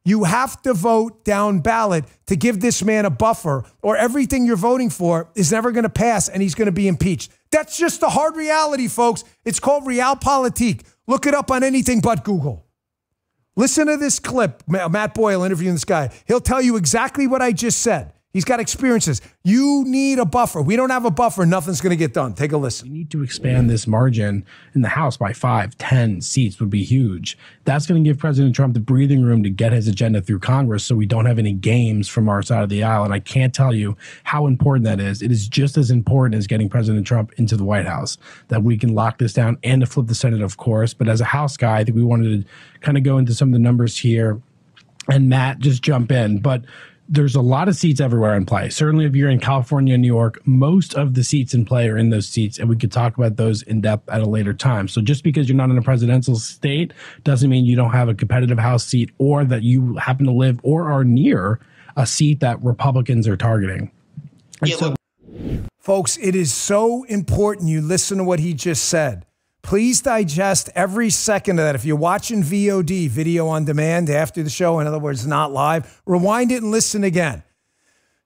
You have to vote down ballot to give this man a buffer, or everything you're voting for is never going to pass and he's going to be impeached. That's just the hard reality, folks. It's called realpolitik. Look it up on anything but Google. Listen to this clip, Matt Boyle interviewing this guy. He'll tell you exactly what I just said. He's got experiences. You need a buffer. We don't have a buffer. Nothing's going to get done. Take a listen. We need to expand this margin in the House by 5, 10 seats would be huge. That's going to give President Trump the breathing room to get his agenda through Congress so we don't have any games from our side of the aisle. And I can't tell you how important that is. It is just as important as getting President Trump into the White House, that we can lock this down and to flip the Senate, of course. But as a House guy, I think we wanted to kind of go into some of the numbers here. And Matt, just jump in. But there's a lot of seats everywhere in play. Certainly if you're in California and New York, most of the seats in play are in those seats, and we could talk about those in depth at a later time. So just because you're not in a presidential state doesn't mean you don't have a competitive House seat, or that you happen to live or are near a seat that Republicans are targeting. Folks, it is so important you listen to what he just said. Please digest every second of that. If you're watching VOD, video on demand, after the show, in other words, not live, rewind it and listen again.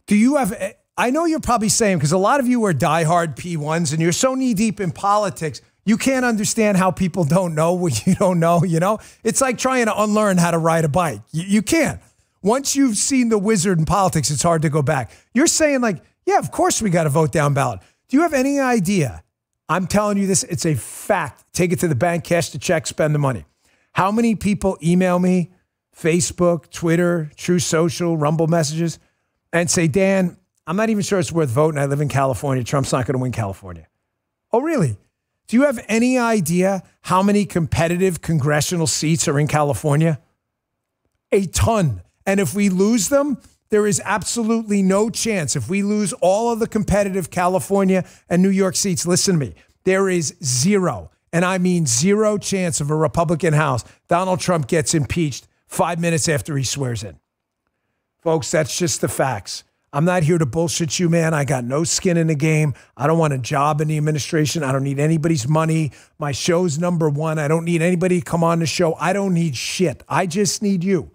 Do you have, I know you're probably saying, because a lot of you are diehard P1s and you're so knee deep in politics, you can't understand how people don't know what you don't know, you know? It's like trying to unlearn how to ride a bike. You can't. Once you've seen the wizard in politics, it's hard to go back. You're saying like, yeah, of course we got to vote down ballot. Do you have any idea? I'm telling you this, it's a fact. Take it to the bank, cash the check, spend the money. How many people email me, Facebook, Twitter, True Social, Rumble messages, and say, Dan, I'm not even sure it's worth voting. I live in California. Trump's not going to win California. Oh, really? Do you have any idea how many competitive congressional seats are in California? A ton. And if we lose them, there is absolutely no chance. If we lose all of the competitive California and New York seats, listen to me, there is zero, and I mean zero chance of a Republican House. Donald Trump gets impeached 5 minutes after he swears in. Folks, that's just the facts. I'm not here to bullshit you, man. I got no skin in the game. I don't want a job in the administration. I don't need anybody's money. My show's number one. I don't need anybody to come on the show. I don't need shit. I just need you.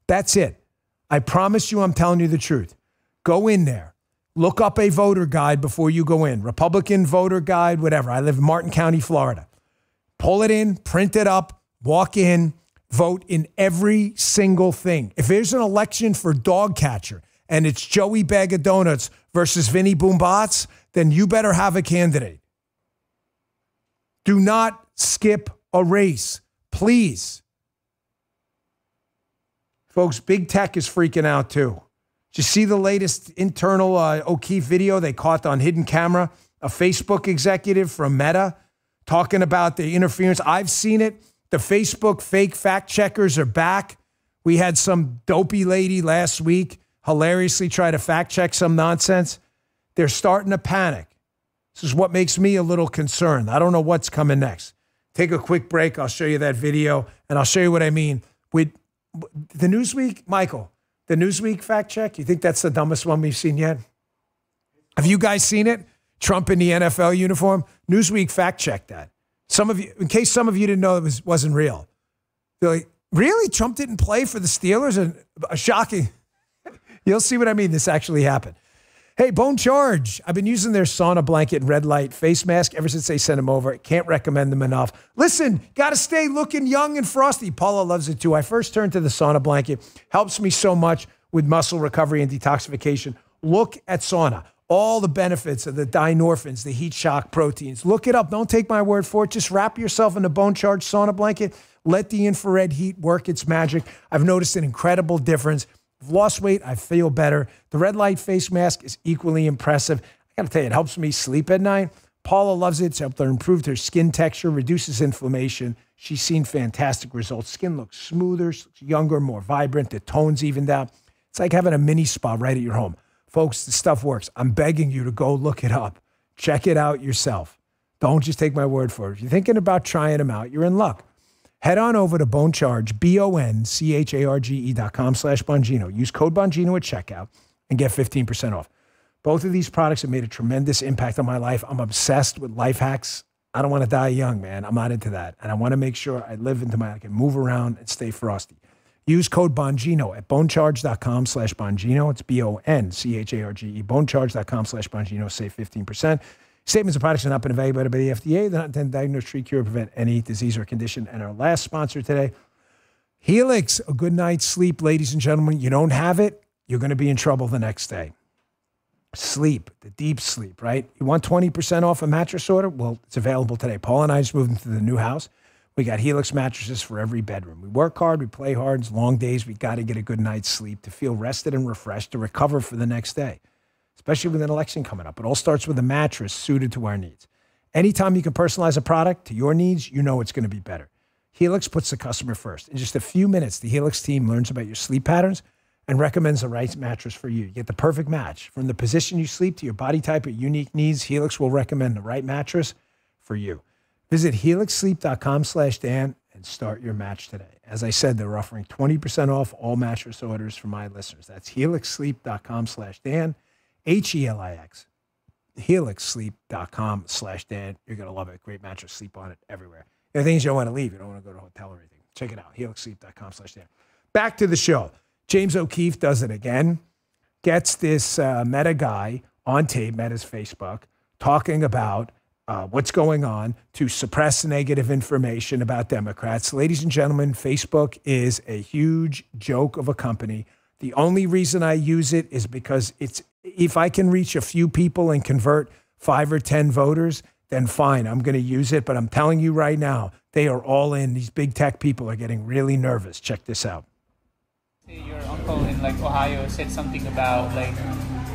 That's it. I promise you I'm telling you the truth. Go in there. Look up a voter guide before you go in. Republican voter guide, whatever. I live in Martin County, Florida. Pull it in, print it up, walk in, vote in every single thing. If there's an election for dog catcher and it's Joey Bag of Donuts versus Vinny Boombots, then you better have a candidate. Do not skip a race, please. Folks, big tech is freaking out too. Did you see the latest internal O'Keefe video they caught on hidden camera? A Facebook executive from Meta talking about the interference. I've seen it. The Facebook fake fact checkers are back. We had some dopey lady last week hilariously try to fact check some nonsense. They're starting to panic. This is what makes me a little concerned. I don't know what's coming next. Take a quick break. I'll show you that video, and I'll show you what I mean with the Newsweek, Michael, the Newsweek fact check. You think that's the dumbest one we've seen yet? Have you guys seen it? Trump in the NFL uniform? Newsweek fact checked that. Some of you, in case some of you didn't know it wasn't real. They're like, really? Trump didn't play for the Steelers? And shocking. You'll see what I mean. This actually happened. Hey, Bone Charge. I've been using their sauna blanket and red light face mask ever since they sent them over. Can't recommend them enough. Listen, got to stay looking young and frosty. Paula loves it too. I first turned to the sauna blanket. Helps me so much with muscle recovery and detoxification. Look at sauna. All the benefits of the dynorphins, the heat shock proteins. Look it up. Don't take my word for it. Just wrap yourself in a Bone Charge sauna blanket. Let the infrared heat work its magic. I've noticed an incredible difference. I've lost weight. I feel better. The red light face mask is equally impressive. I got to tell you, it helps me sleep at night. Paula loves it. It's helped her improve her skin texture, reduces inflammation. She's seen fantastic results. Skin looks smoother, younger, more vibrant. The tones evened out. It's like having a mini spa right at your home. Folks, the stuff works. I'm begging you to go look it up. Check it out yourself. Don't just take my word for it. If you're thinking about trying them out, you're in luck. Head on over to BoneCharge, BONCHARGE.com/Bongino. Use code Bongino at checkout and get 15% off. Both of these products have made a tremendous impact on my life. I'm obsessed with life hacks. I don't want to die young, man. I'm not into that. And I want to make sure I live into I can move around and stay frosty. Use code Bongino at bonecharge.com/Bongino. It's BONCHARGE. Bonecharge.com/Bongino. Save 15%. Statements of products are not been evaluated by the FDA. They're not intended to diagnose, treat, cure, or prevent any disease or condition. And our last sponsor today, Helix, a good night's sleep, ladies and gentlemen. You don't have it, you're going to be in trouble the next day. Sleep, the deep sleep, right? You want 20% off a mattress order? Well, it's available today. Paul and I just moved into the new house. We got Helix mattresses for every bedroom. We work hard, we play hard. It's long days. We got to get a good night's sleep to feel rested and refreshed to recover for the next day, especially with an election coming up. It all starts with a mattress suited to our needs. Anytime you can personalize a product to your needs, you know it's going to be better. Helix puts the customer first. In just a few minutes, the Helix team learns about your sleep patterns and recommends the right mattress for you. You get the perfect match. From the position you sleep to your body type or unique needs, Helix will recommend the right mattress for you. Visit helixsleep.com/Dan and start your match today. As I said, they're offering 20% off all mattress orders for my listeners. That's helixsleep.com/Dan, HELIX, helixsleep.com/Dan. You're going to love it. Great mattress, sleep on it everywhere. There are things you don't want to leave. You don't want to go to a hotel or anything. Check it out, helixsleep.com/Dan. Back to the show. James O'Keefe does it again. Gets this Meta guy on tape, Meta's Facebook, talking about what's going on to suppress negative information about Democrats. Ladies and gentlemen, Facebook is a huge joke of a company. The only reason I use it is because if I can reach a few people and convert 5 or 10 voters, then fine, I'm going to use it. But I'm telling you right now, they are all in. These big tech people are getting really nervous. Check this out. Your uncle in Ohio said something about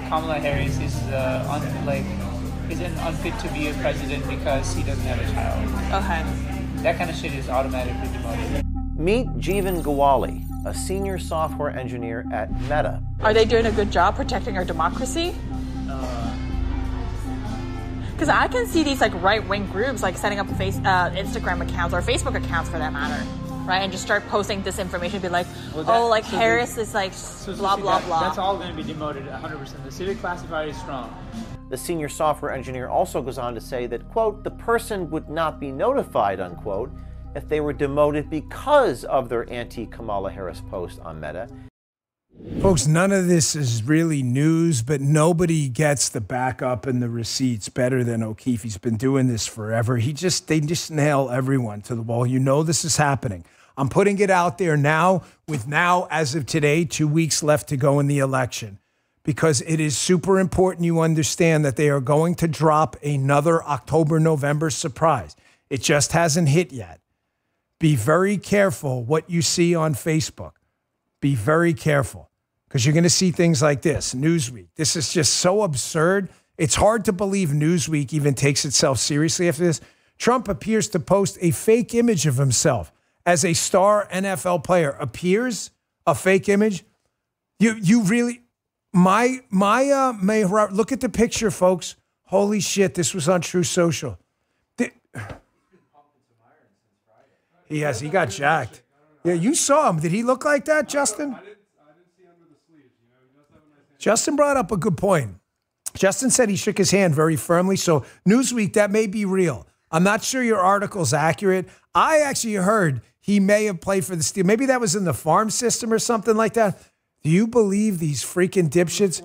Kamala Harris isn't unfit to be a president because he doesn't have a child. Okay. That kind of shit is automatically demoted. Meet Jeevan Gowali, a senior software engineer at Meta. Are they doing a good job protecting our democracy? Because I can see these right-wing groups setting up Instagram accounts or Facebook accounts for that matter, right? And just start posting disinformation, be Harris is blah, blah, blah. That's all going to be demoted 100%. The civic classified is strong. The senior software engineer also goes on to say that, quote, the person would not be notified, unquote, if they were demoted because of their anti-Kamala Harris post on Meta. Folks, none of this is really news, but nobody gets the backup and the receipts better than O'Keefe. He's been doing this forever. They just nail everyone to the wall. You know this is happening. I'm putting it out there now as of today, 2 weeks left to go in the election, because it is super important you understand that they are going to drop another October-November surprise. It just hasn't hit yet. Be very careful what you see on Facebook. Be very careful, because you're going to see things like this. Newsweek. This is just so absurd. It's hard to believe Newsweek even takes itself seriously after this. Trump appears to post a fake image of himself as a star NFL player. Appears a fake image. You really, look at the picture, folks. Holy shit, this was on True Social. He got jacked. Yeah, you saw him. Did he look like that, Justin? I didn't see under the sleeves. He does have a nice hand. Justin brought up a good point. Justin said he shook his hand very firmly. So Newsweek, that may be real. I'm not sure your article's accurate. I actually heard he may have played for the Steelers. Maybe that was in the farm system or something like that. Do you believe these freaking dipshits?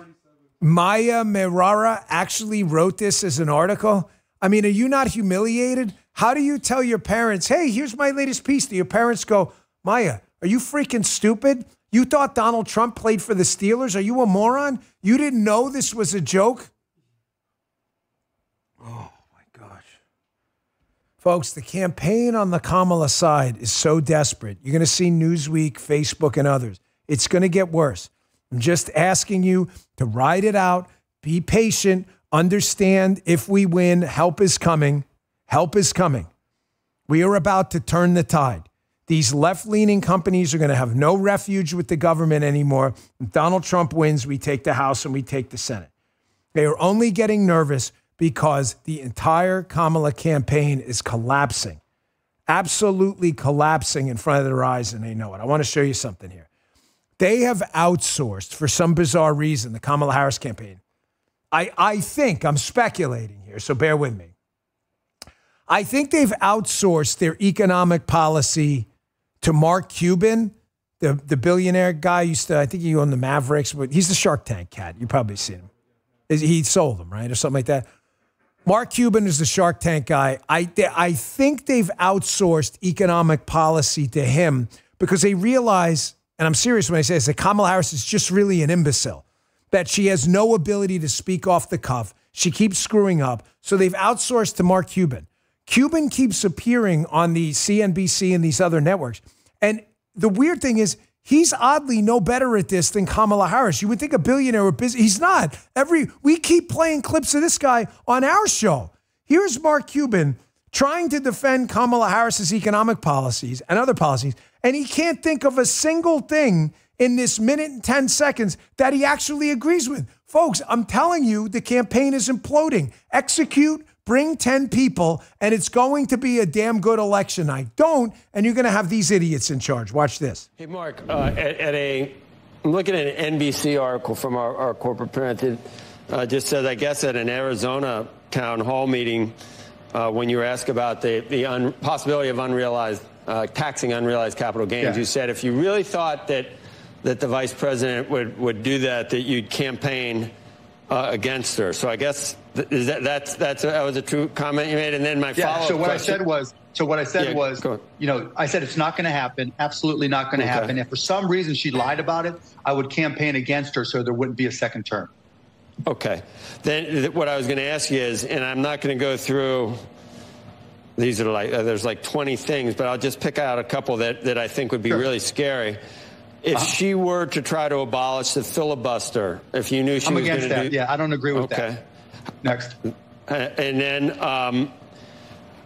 Maya Merara actually wrote this as an article. I mean, are you not humiliated? How do you tell your parents, hey, here's my latest piece? Do your parents go, Maya, are you freaking stupid? You thought Donald Trump played for the Steelers? Are you a moron? You didn't know this was a joke? Oh, my gosh. Folks, the campaign on the Kamala side is so desperate. You're going to see Newsweek, Facebook, and others. It's going to get worse. I'm just asking you to ride it out, be patient, understand if we win, help is coming. Help is coming. We are about to turn the tide. These left-leaning companies are going to have no refuge with the government anymore. If Donald Trump wins, we take the House and we take the Senate. They are only getting nervous because the entire Kamala campaign is collapsing, absolutely collapsing in front of their eyes, and they know it. I want to show you something here. They have outsourced, for some bizarre reason, the Kamala Harris campaign. I think, I'm speculating here, so bear with me. I think they've outsourced their economic policy to Mark Cuban the billionaire guy I think he owned the Mavericks, but he's the Shark Tank cat. You've probably seen him. He sold them, right? Or something like that. Mark Cuban is the Shark Tank guy. I think they've outsourced economic policy to him because they realize, and I'm serious when I say this, that Kamala Harris is just really an imbecile, that she has no ability to speak off the cuff. She keeps screwing up. So they've outsourced to Mark Cuban. Cuban keeps appearing on the CNBC and these other networks. And the weird thing is, he's oddly no better at this than Kamala Harris. You would think a billionaire would busy. He's not. We keep playing clips of this guy on our show. Here's Mark Cuban trying to defend Kamala Harris's economic policies and other policies, and he can't think of a single thing in this minute and 10 seconds that he actually agrees with. Folks, I'm telling you, the campaign is imploding. Execute, bring 10 people, and it's going to be a damn good election. I don't, and you're going to have these idiots in charge. Watch this. Hey, Mark, I'm looking at an NBC article from our corporate parent that just says, I guess, at an Arizona town hall meeting, when you were asked about the possibility of taxing unrealized capital gains, you said if you really thought that the vice president would do that you'd campaign against her. So I guess that was a true comment you made. And then my follow-up so what question. I said was, I said it's not going to happen. Absolutely not going to happen. If for some reason she lied about it, I would campaign against her so there wouldn't be a second term. Okay. Then what I was going to ask you is, and I'm not going to go through, these are there's like 20 things, but I'll just pick out a couple that I think would be really scary. If she were to try to abolish the filibuster, if you knew she was going to do... I'm against that. Yeah, I don't agree with that. Next. And then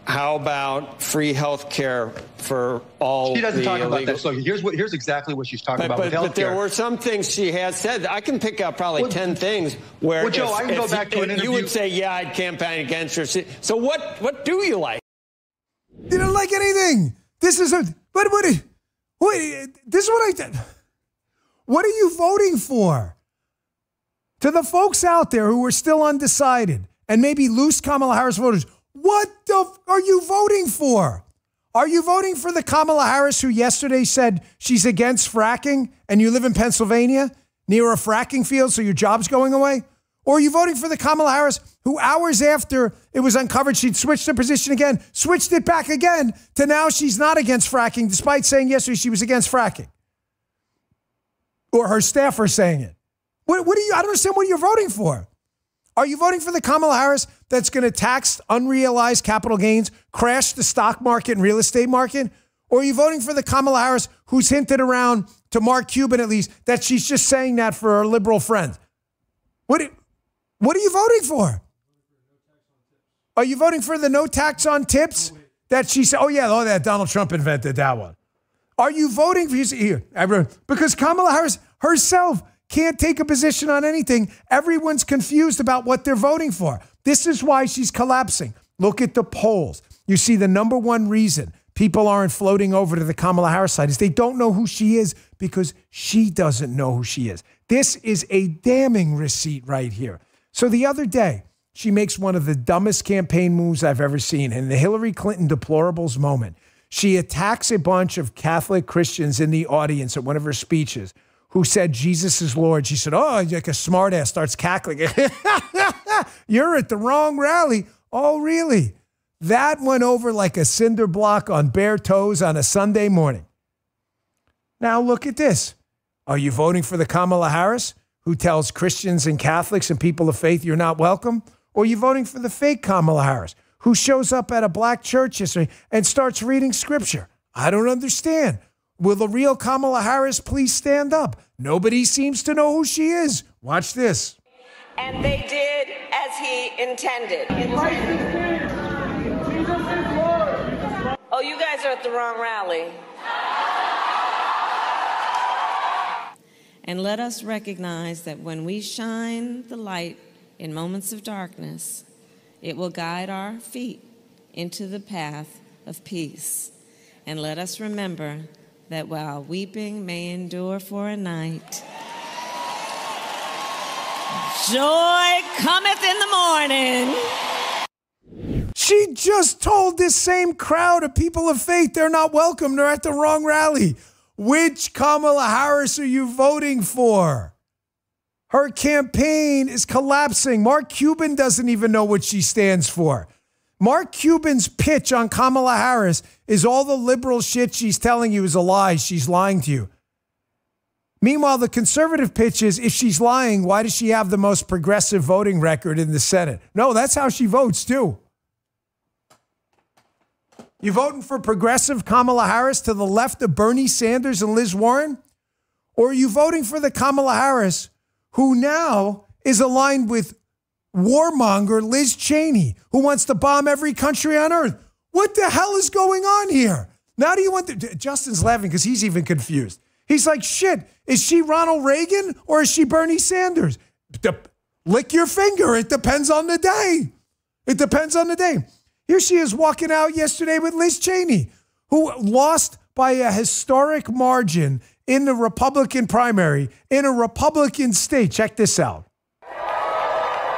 how about free health care for all? She doesn't talk about that. So here's exactly what she's talking about with health care. But there were some things she has said. I can pick out probably 10 things where Joe, I can go back to an interview. You would say, yeah, I'd campaign against her. So what do you like? You don't like anything. This is this is what I did. What are you voting for? To the folks out there who are still undecided and maybe loose Kamala Harris voters, what are you voting for? Are you voting for the Kamala Harris who yesterday said she's against fracking and you live in Pennsylvania near a fracking field so your job's going away? Or are you voting for the Kamala Harris who hours after it was uncovered she'd switched her position again, switched it back again to now she's not against fracking despite saying yesterday she was against fracking? Or her staff are saying it. What are you? I don't understand what you're voting for. Are you voting for the Kamala Harris that's going to tax unrealized capital gains, crash the stock market and real estate market? Or are you voting for the Kamala Harris who's hinted around to Mark Cuban at least that she's just saying that for her liberal friends? What are you voting for? Are you voting for the no tax on tips that she said? That Donald Trump invented that one. Are you voting for here, everyone? Because Kamala Harris herself can't take a position on anything. Everyone's confused about what they're voting for. This is why she's collapsing. Look at the polls. You see the number one reason people aren't floating over to the Kamala Harris side is they don't know who she is because she doesn't know who she is. This is a damning receipt right here. So the other day, she makes one of the dumbest campaign moves I've ever seen. In the Hillary Clinton deplorables moment, she attacks a bunch of Catholic Christians in the audience at one of her speeches who said Jesus is Lord. She said, like a smartass, starts cackling. You're at the wrong rally. Oh, really? That went over like a cinder block on bare toes on a Sunday morning. Now look at this. Are you voting for the Kamala Harris who tells Christians and Catholics and people of faith you're not welcome? Or are you voting for the fake Kamala Harris who shows up at a black church yesterday and starts reading scripture? I don't understand. Will the real Kamala Harris please stand up? Nobody seems to know who she is. Watch this. And they did as he intended. Oh, you guys are at the wrong rally. And let us recognize that when we shine the light in moments of darkness, it will guide our feet into the path of peace. And let us remember that while weeping may endure for a night, joy cometh in the morning. She just told this same crowd of people of faith they're not welcome. They're at the wrong rally. Which Kamala Harris are you voting for? Her campaign is collapsing. Mark Cuban doesn't even know what she stands for. Mark Cuban's pitch on Kamala Harris is all the liberal shit she's telling you is a lie. She's lying to you. Meanwhile, the conservative pitch is, if she's lying, why does she have the most progressive voting record in the Senate? No, that's how she votes, too. You voting for progressive Kamala Harris to the left of Bernie Sanders and Liz Warren? Or are you voting for the Kamala Harris who now is aligned with warmonger Liz Cheney, who wants to bomb every country on earth? What the hell is going on here? Now do you want to... Justin's laughing because he's even confused. He's like, shit, is she Ronald Reagan or is she Bernie Sanders? Lick your finger. It depends on the day. It depends on the day. Here she is walking out yesterday with Liz Cheney, who lost by a historic margin in the Republican primary in a Republican state. Check this out.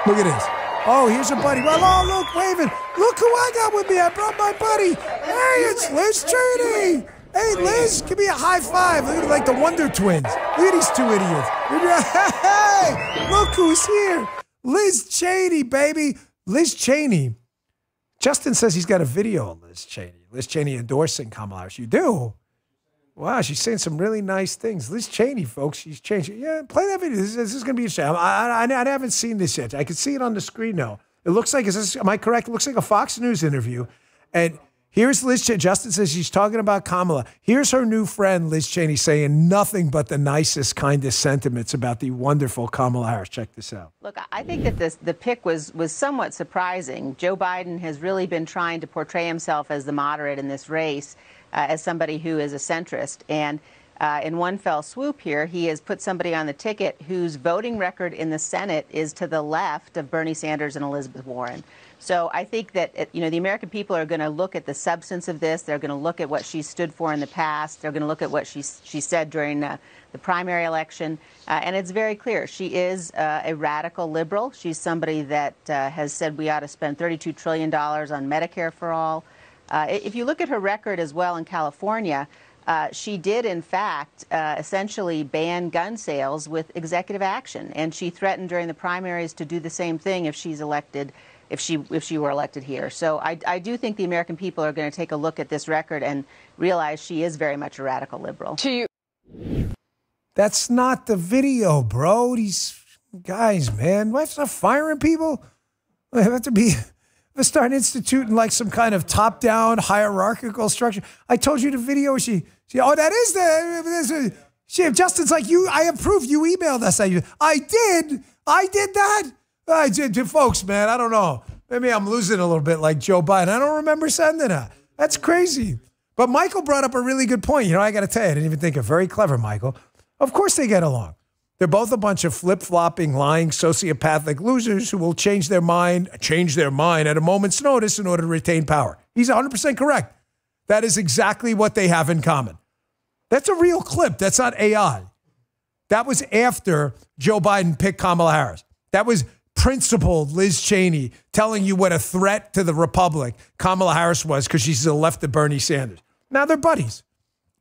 Look at this. Oh, here's a buddy. Well, oh, look, waving. Look who I got with me. I brought my buddy. Hey, it's Liz Cheney. Hey, Liz, give me a high five. Look at like the Wonder Twins. Look at these two idiots. Hey, look who's here. Liz Cheney, baby. Liz Cheney. Justin says he's got a video of Liz Cheney. Liz Cheney endorsing Kamala Harris. You do? Wow, she's saying some really nice things. Liz Cheney, folks, she's changing. Yeah, play that video. This is going to be a shame. I haven't seen this yet. I can see it on the screen now. It looks like, am I correct? It looks like a Fox News interview. And here's Liz Cheney. Justin says she's talking about Kamala. Here's her new friend, Liz Cheney, saying nothing but the nicest, kindest sentiments about the wonderful Kamala Harris. Check this out. Look, I think that the pick was somewhat surprising. Joe Biden has really been trying to portray himself as the moderate in this race, as somebody who is a centrist. And in one fell swoop here, he has put somebody on the ticket whose voting record in the Senate is to the left of Bernie Sanders and Elizabeth Warren. So I think that, the American people are going to look at the substance of this. They're going to look at what she stood for in the past. They're going to look at what she said during the primary election. And it's very clear. She is a radical liberal. She's somebody that has said we ought to spend $32 trillion on Medicare for all. If you look at her record as well in California, she did, in fact, essentially ban gun sales with executive action. And she threatened during the primaries to do the same thing if she's elected, if she were elected here. So I do think the American people are going to take a look at this record and realize she is very much a radical liberal. That's not the video, bro. These guys, man. Do I have to start firing people? I have to be... Let's start instituting like some kind of top-down hierarchical structure. I told you the video. She that is Justin's like, I approve. You emailed us. I did that. I did, folks, man. I don't know. Maybe I'm losing a little bit like Joe Biden. I don't remember sending that. That's crazy. But Michael brought up a really good point. I got to tell you, I didn't even think of. Very clever, Michael. Of course they get along. They're both a bunch of flip-flopping, lying, sociopathic losers who will change their mind at a moment's notice in order to retain power. He's 100% correct. That is exactly what they have in common. That's a real clip. That's not AI. That was after Joe Biden picked Kamala Harris. That was principled Liz Cheney telling you what a threat to the Republic Kamala Harris was because she's to the left of Bernie Sanders. Now they're buddies.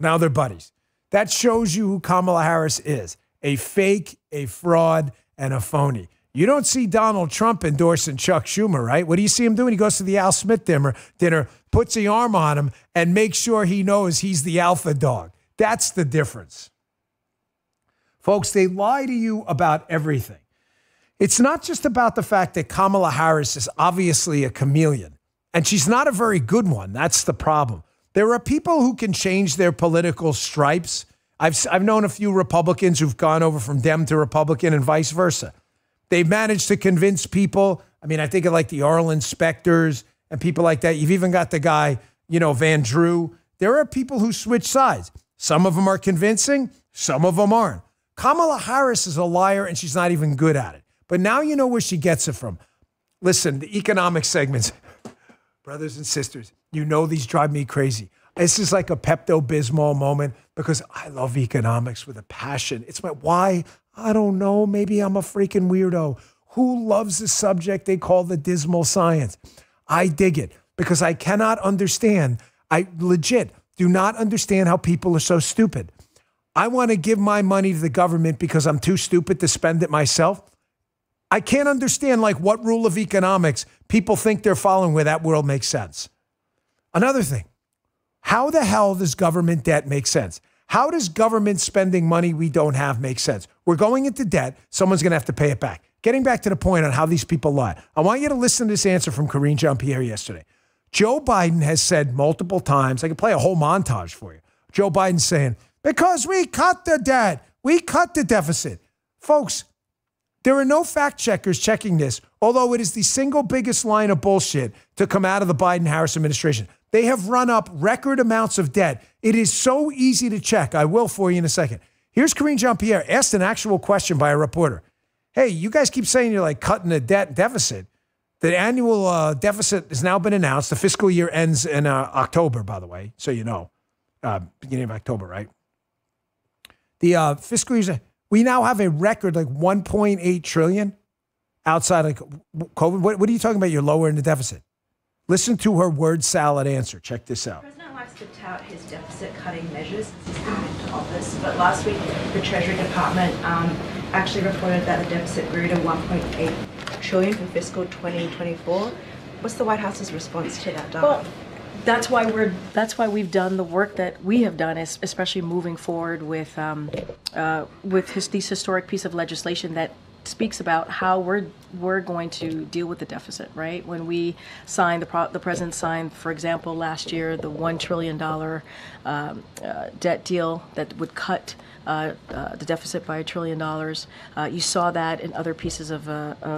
That shows you who Kamala Harris is. A fake, a fraud, and a phony. You don't see Donald Trump endorsing Chuck Schumer, right? What do you see him doing? He goes to the Al Smith dinner, puts the arm on him, and makes sure he knows he's the alpha dog. That's the difference. Folks, they lie to you about everything. It's not just about the fact that Kamala Harris is obviously a chameleon, and she's not a very good one. That's the problem. There are people who can change their political stripes. I've known a few Republicans who've gone over from Dem to Republican and vice versa. They've managed to convince people. I mean, I think of like the Arlen Specters and people like that. You've even got the guy, Van Drew. There are people who switch sides. Some of them are convincing. Some of them aren't. Kamala Harris is a liar and she's not even good at it. But now you know where she gets it from. Listen, the economic segments, brothers and sisters, these drive me crazy. This is like a Pepto-Bismol moment because I love economics with a passion. It's why? I don't know. Maybe I'm a freaking weirdo. Who loves the subject they call the dismal science? I dig it because I cannot understand. I legit do not understand how people are so stupid. I want to give my money to the government because I'm too stupid to spend it myself. I can't understand like what rule of economics people think they're following where that world makes sense. Another thing, how the hell does government debt make sense? How does government spending money we don't have make sense? We're going into debt. Someone's going to have to pay it back. Getting back to the point on how these people lie. I want you to listen to this answer from Karine Jean-Pierre yesterday. Joe Biden has said multiple times, I can play a whole montage for you. Joe Biden saying, because we cut the debt, we cut the deficit. Folks, there are no fact checkers checking this, although it is the single biggest line of bullshit to come out of the Biden-Harris administration. They have run up record amounts of debt. It is so easy to check. I will for you in a second. Here's Karine Jean-Pierre asked an actual question by a reporter. Hey, you guys keep saying you're like cutting the debt deficit. The annual deficit has now been announced. The fiscal year ends in October, by the way, so you know. Beginning of October, right? The fiscal year, we now have a record like 1.8 trillion outside of COVID. What are you talking about? You're lowering the deficit. Listen to her word salad answer. Check this out. The president likes to tout his deficit-cutting measures since he's come into office, but last week the Treasury Department actually reported that the deficit grew to 1.8 trillion for fiscal 2024. What's the White House's response to that data? Well, that's why we've done the work that we have done, especially moving forward with this historic piece of legislation that speaks about how we're going to deal with the deficit, right? When we signed, the president signed, for example, last year, the $1 trillion debt deal that would cut the deficit by $1 trillion. You saw that in other pieces of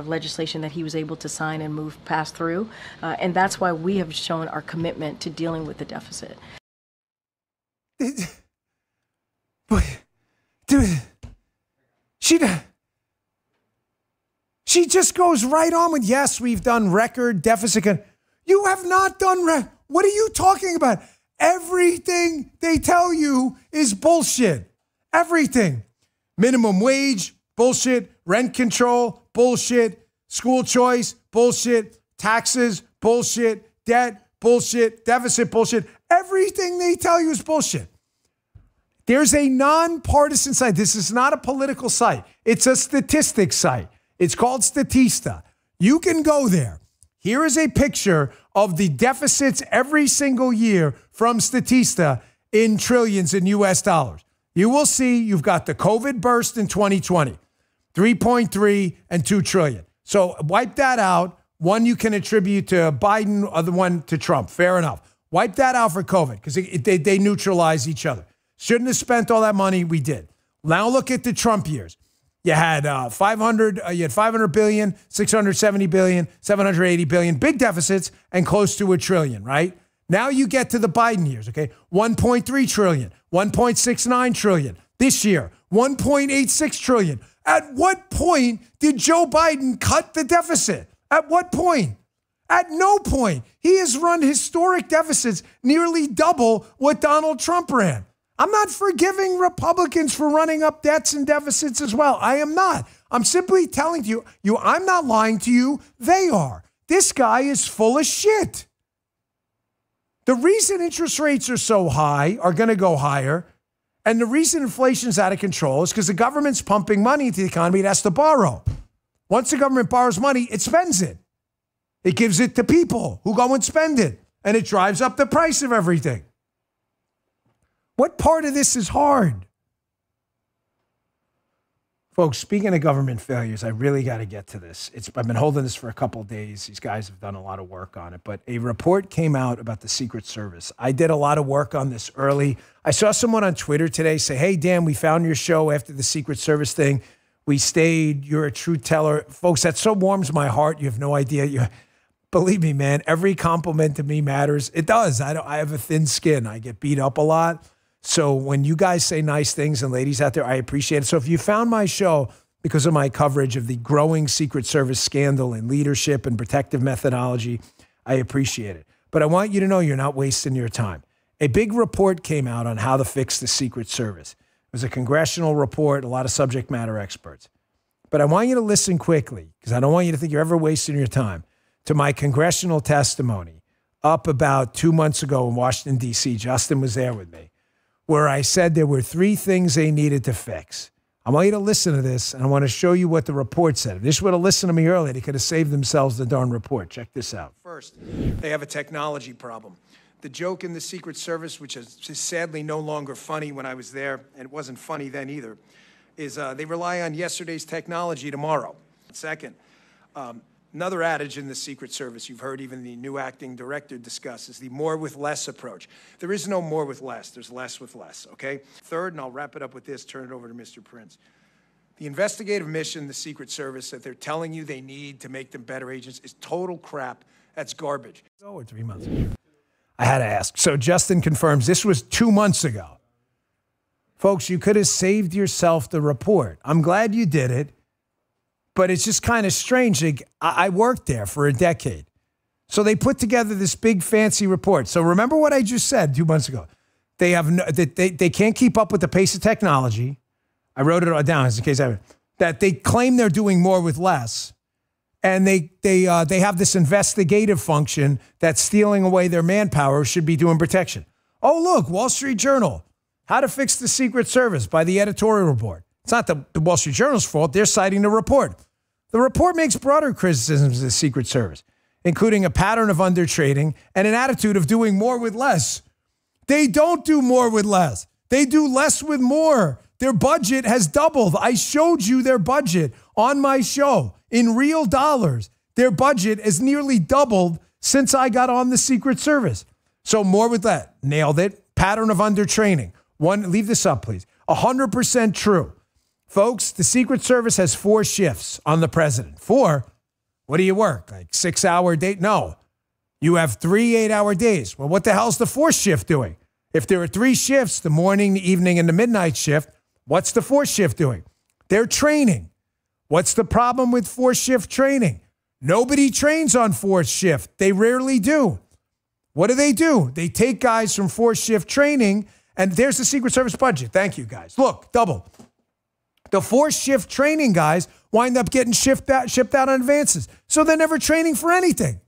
legislation that he was able to sign and pass through. And that's why we have shown our commitment to dealing with the deficit. Dude, she just goes right on with, yes, we've done record deficit. You have not done what are you talking about? Everything they tell you is bullshit. Everything. Minimum wage, bullshit. Rent control, bullshit. School choice, bullshit. Taxes, bullshit. Debt, bullshit. Deficit, bullshit. Everything they tell you is bullshit. There's a nonpartisan site. This is not a political site. It's a statistics site. It's called Statista. You can go there. Here is a picture of the deficits every single year from Statista in trillions in US dollars. You will see you've got the COVID burst in 2020, 3.3 and 2 trillion. So wipe that out. One you can attribute to Biden, other one to Trump. Fair enough. Wipe that out for COVID because they neutralize each other. Shouldn't have spent all that money. We did. Now look at the Trump years. You had 500 billion, 670 billion, 780 billion, big deficits and close to $1 trillion, right? Now you get to the Biden years, okay? 1.3 trillion, 1.69 trillion. This year, 1.86 trillion. At what point did Joe Biden cut the deficit? At what point? At no point. He has run historic deficits nearly double what Donald Trump ran. I'm not forgiving Republicans for running up debts and deficits as well. I am not. I'm simply telling you, I'm not lying to you. They are. This guy is full of shit. The reason interest rates are so high, are going to go higher, and the reason inflation's out of control is because the government's pumping money into the economy. It has to borrow. Once the government borrows money, it spends it. It gives it to people who go and spend it, and it drives up the price of everything. What part of this is hard? Folks, speaking of government failures, I really got to get to this. I've been holding this for a couple of days. These guys have done a lot of work on it, but a report came out about the Secret Service. I did a lot of work on this early. I saw someone on Twitter today say, hey, Dan, we found your show after the Secret Service thing. We stayed. You're a truth teller. Folks, that so warms my heart. You have no idea. Believe me, man, every compliment to me matters. It does. I have a thin skin. I get beat up a lot. So when you guys say nice things, and ladies out there, I appreciate it. So if you found my show because of my coverage of the growing Secret Service scandal in leadership and protective methodology, I appreciate it. But I want you to know you're not wasting your time. A big report came out on how to fix the Secret Service. It was a congressional report, a lot of subject matter experts. But I want you to listen quickly, because I don't want you to think you're ever wasting your time, to my congressional testimony up about 2 months ago in Washington, D.C. Justin was there with me, where I said there were 3 things they needed to fix. I want you to listen to this, and I want to show you what the report said. If they would have listened to me earlier, they could have saved themselves the darn report. Check this out. First, they have a technology problem. The joke in the Secret Service, which is sadly no longer funny when I was there, and it wasn't funny then either, is they rely on yesterday's technology tomorrow. Second, another adage in the Secret Service, you've heard even the new acting director discuss, is the more with less approach. There is no more with less. There's less with less, okay? Third, and I'll wrap it up with this, turn it over to Mr. Prince. The investigative mission, the Secret Service, that they're telling you they need to make them better agents is total crap. That's garbage. Or 3 months ago. I had to ask. So Justin confirms this was 2 months ago. Folks, you could have saved yourself the report. I'm glad you did it. But it's just kind of strange. I worked there for a decade. So they put together this big fancy report. So remember what I just said 2 months ago. They can't keep up with the pace of technology. I wrote it all down in case that they claim they're doing more with less. And they have this investigative function that's stealing away their manpower, should be doing protection. Oh, look, Wall Street Journal. How to fix the Secret Service by the editorial report. It's not the Wall Street Journal's fault. They're citing the report. The report makes broader criticisms of the Secret Service, including a pattern of undertrading and an attitude of doing more with less. They don't do more with less. They do less with more. Their budget has doubled. I showed you their budget on my show. In real dollars, their budget has nearly doubled since I got on the Secret Service. So more with that. Nailed it. Pattern of undertraining. Leave this up, please. 100% true. Folks, the Secret Service has 4 shifts on the president. 4? What do you work? Like 6-hour day? No. You have 3 8-hour days. Well, what the hell's the 4th shift doing? If there are 3 shifts, the morning, the evening, and the midnight shift, what's the 4th shift doing? They're training. What's the problem with 4th shift training? Nobody trains on 4th shift. They rarely do. What do? They take guys from 4th shift training, and there's the Secret Service budget. Thank you, guys. Look, double. The 4th shift training guys wind up getting shipped out on advances. So they're never training for anything.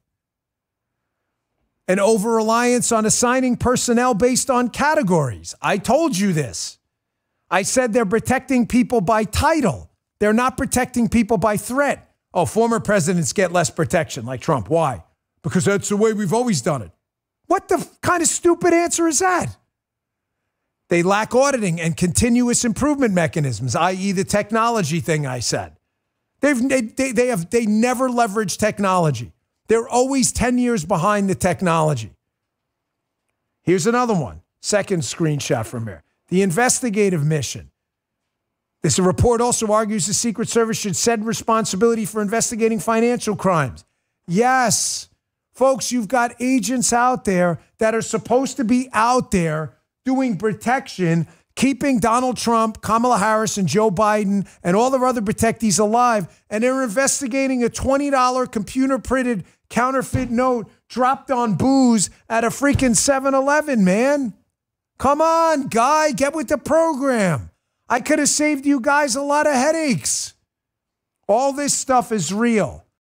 An over-reliance on assigning personnel based on categories. I told you this. I said they're protecting people by title. They're not protecting people by threat. Oh, former presidents get less protection, like Trump. Why? Because that's the way we've always done it. What the kind of stupid answer is that? They lack auditing and continuous improvement mechanisms, i.e. the technology thing I said. They never leverage technology. They're always 10 years behind the technology. Here's another one. Second screenshot from here. The investigative mission. This report also argues the Secret Service should send responsibility for investigating financial crimes. Yes. Folks, you've got agents out there that are supposed to be out there doing protection, keeping Donald Trump, Kamala Harris, and Joe Biden, and all their other protectees alive, and they're investigating a $20 computer-printed counterfeit note dropped on booze at a freaking 7-Eleven, man. Come on, guy, get with the program. I could have saved you guys a lot of headaches. All this stuff is real.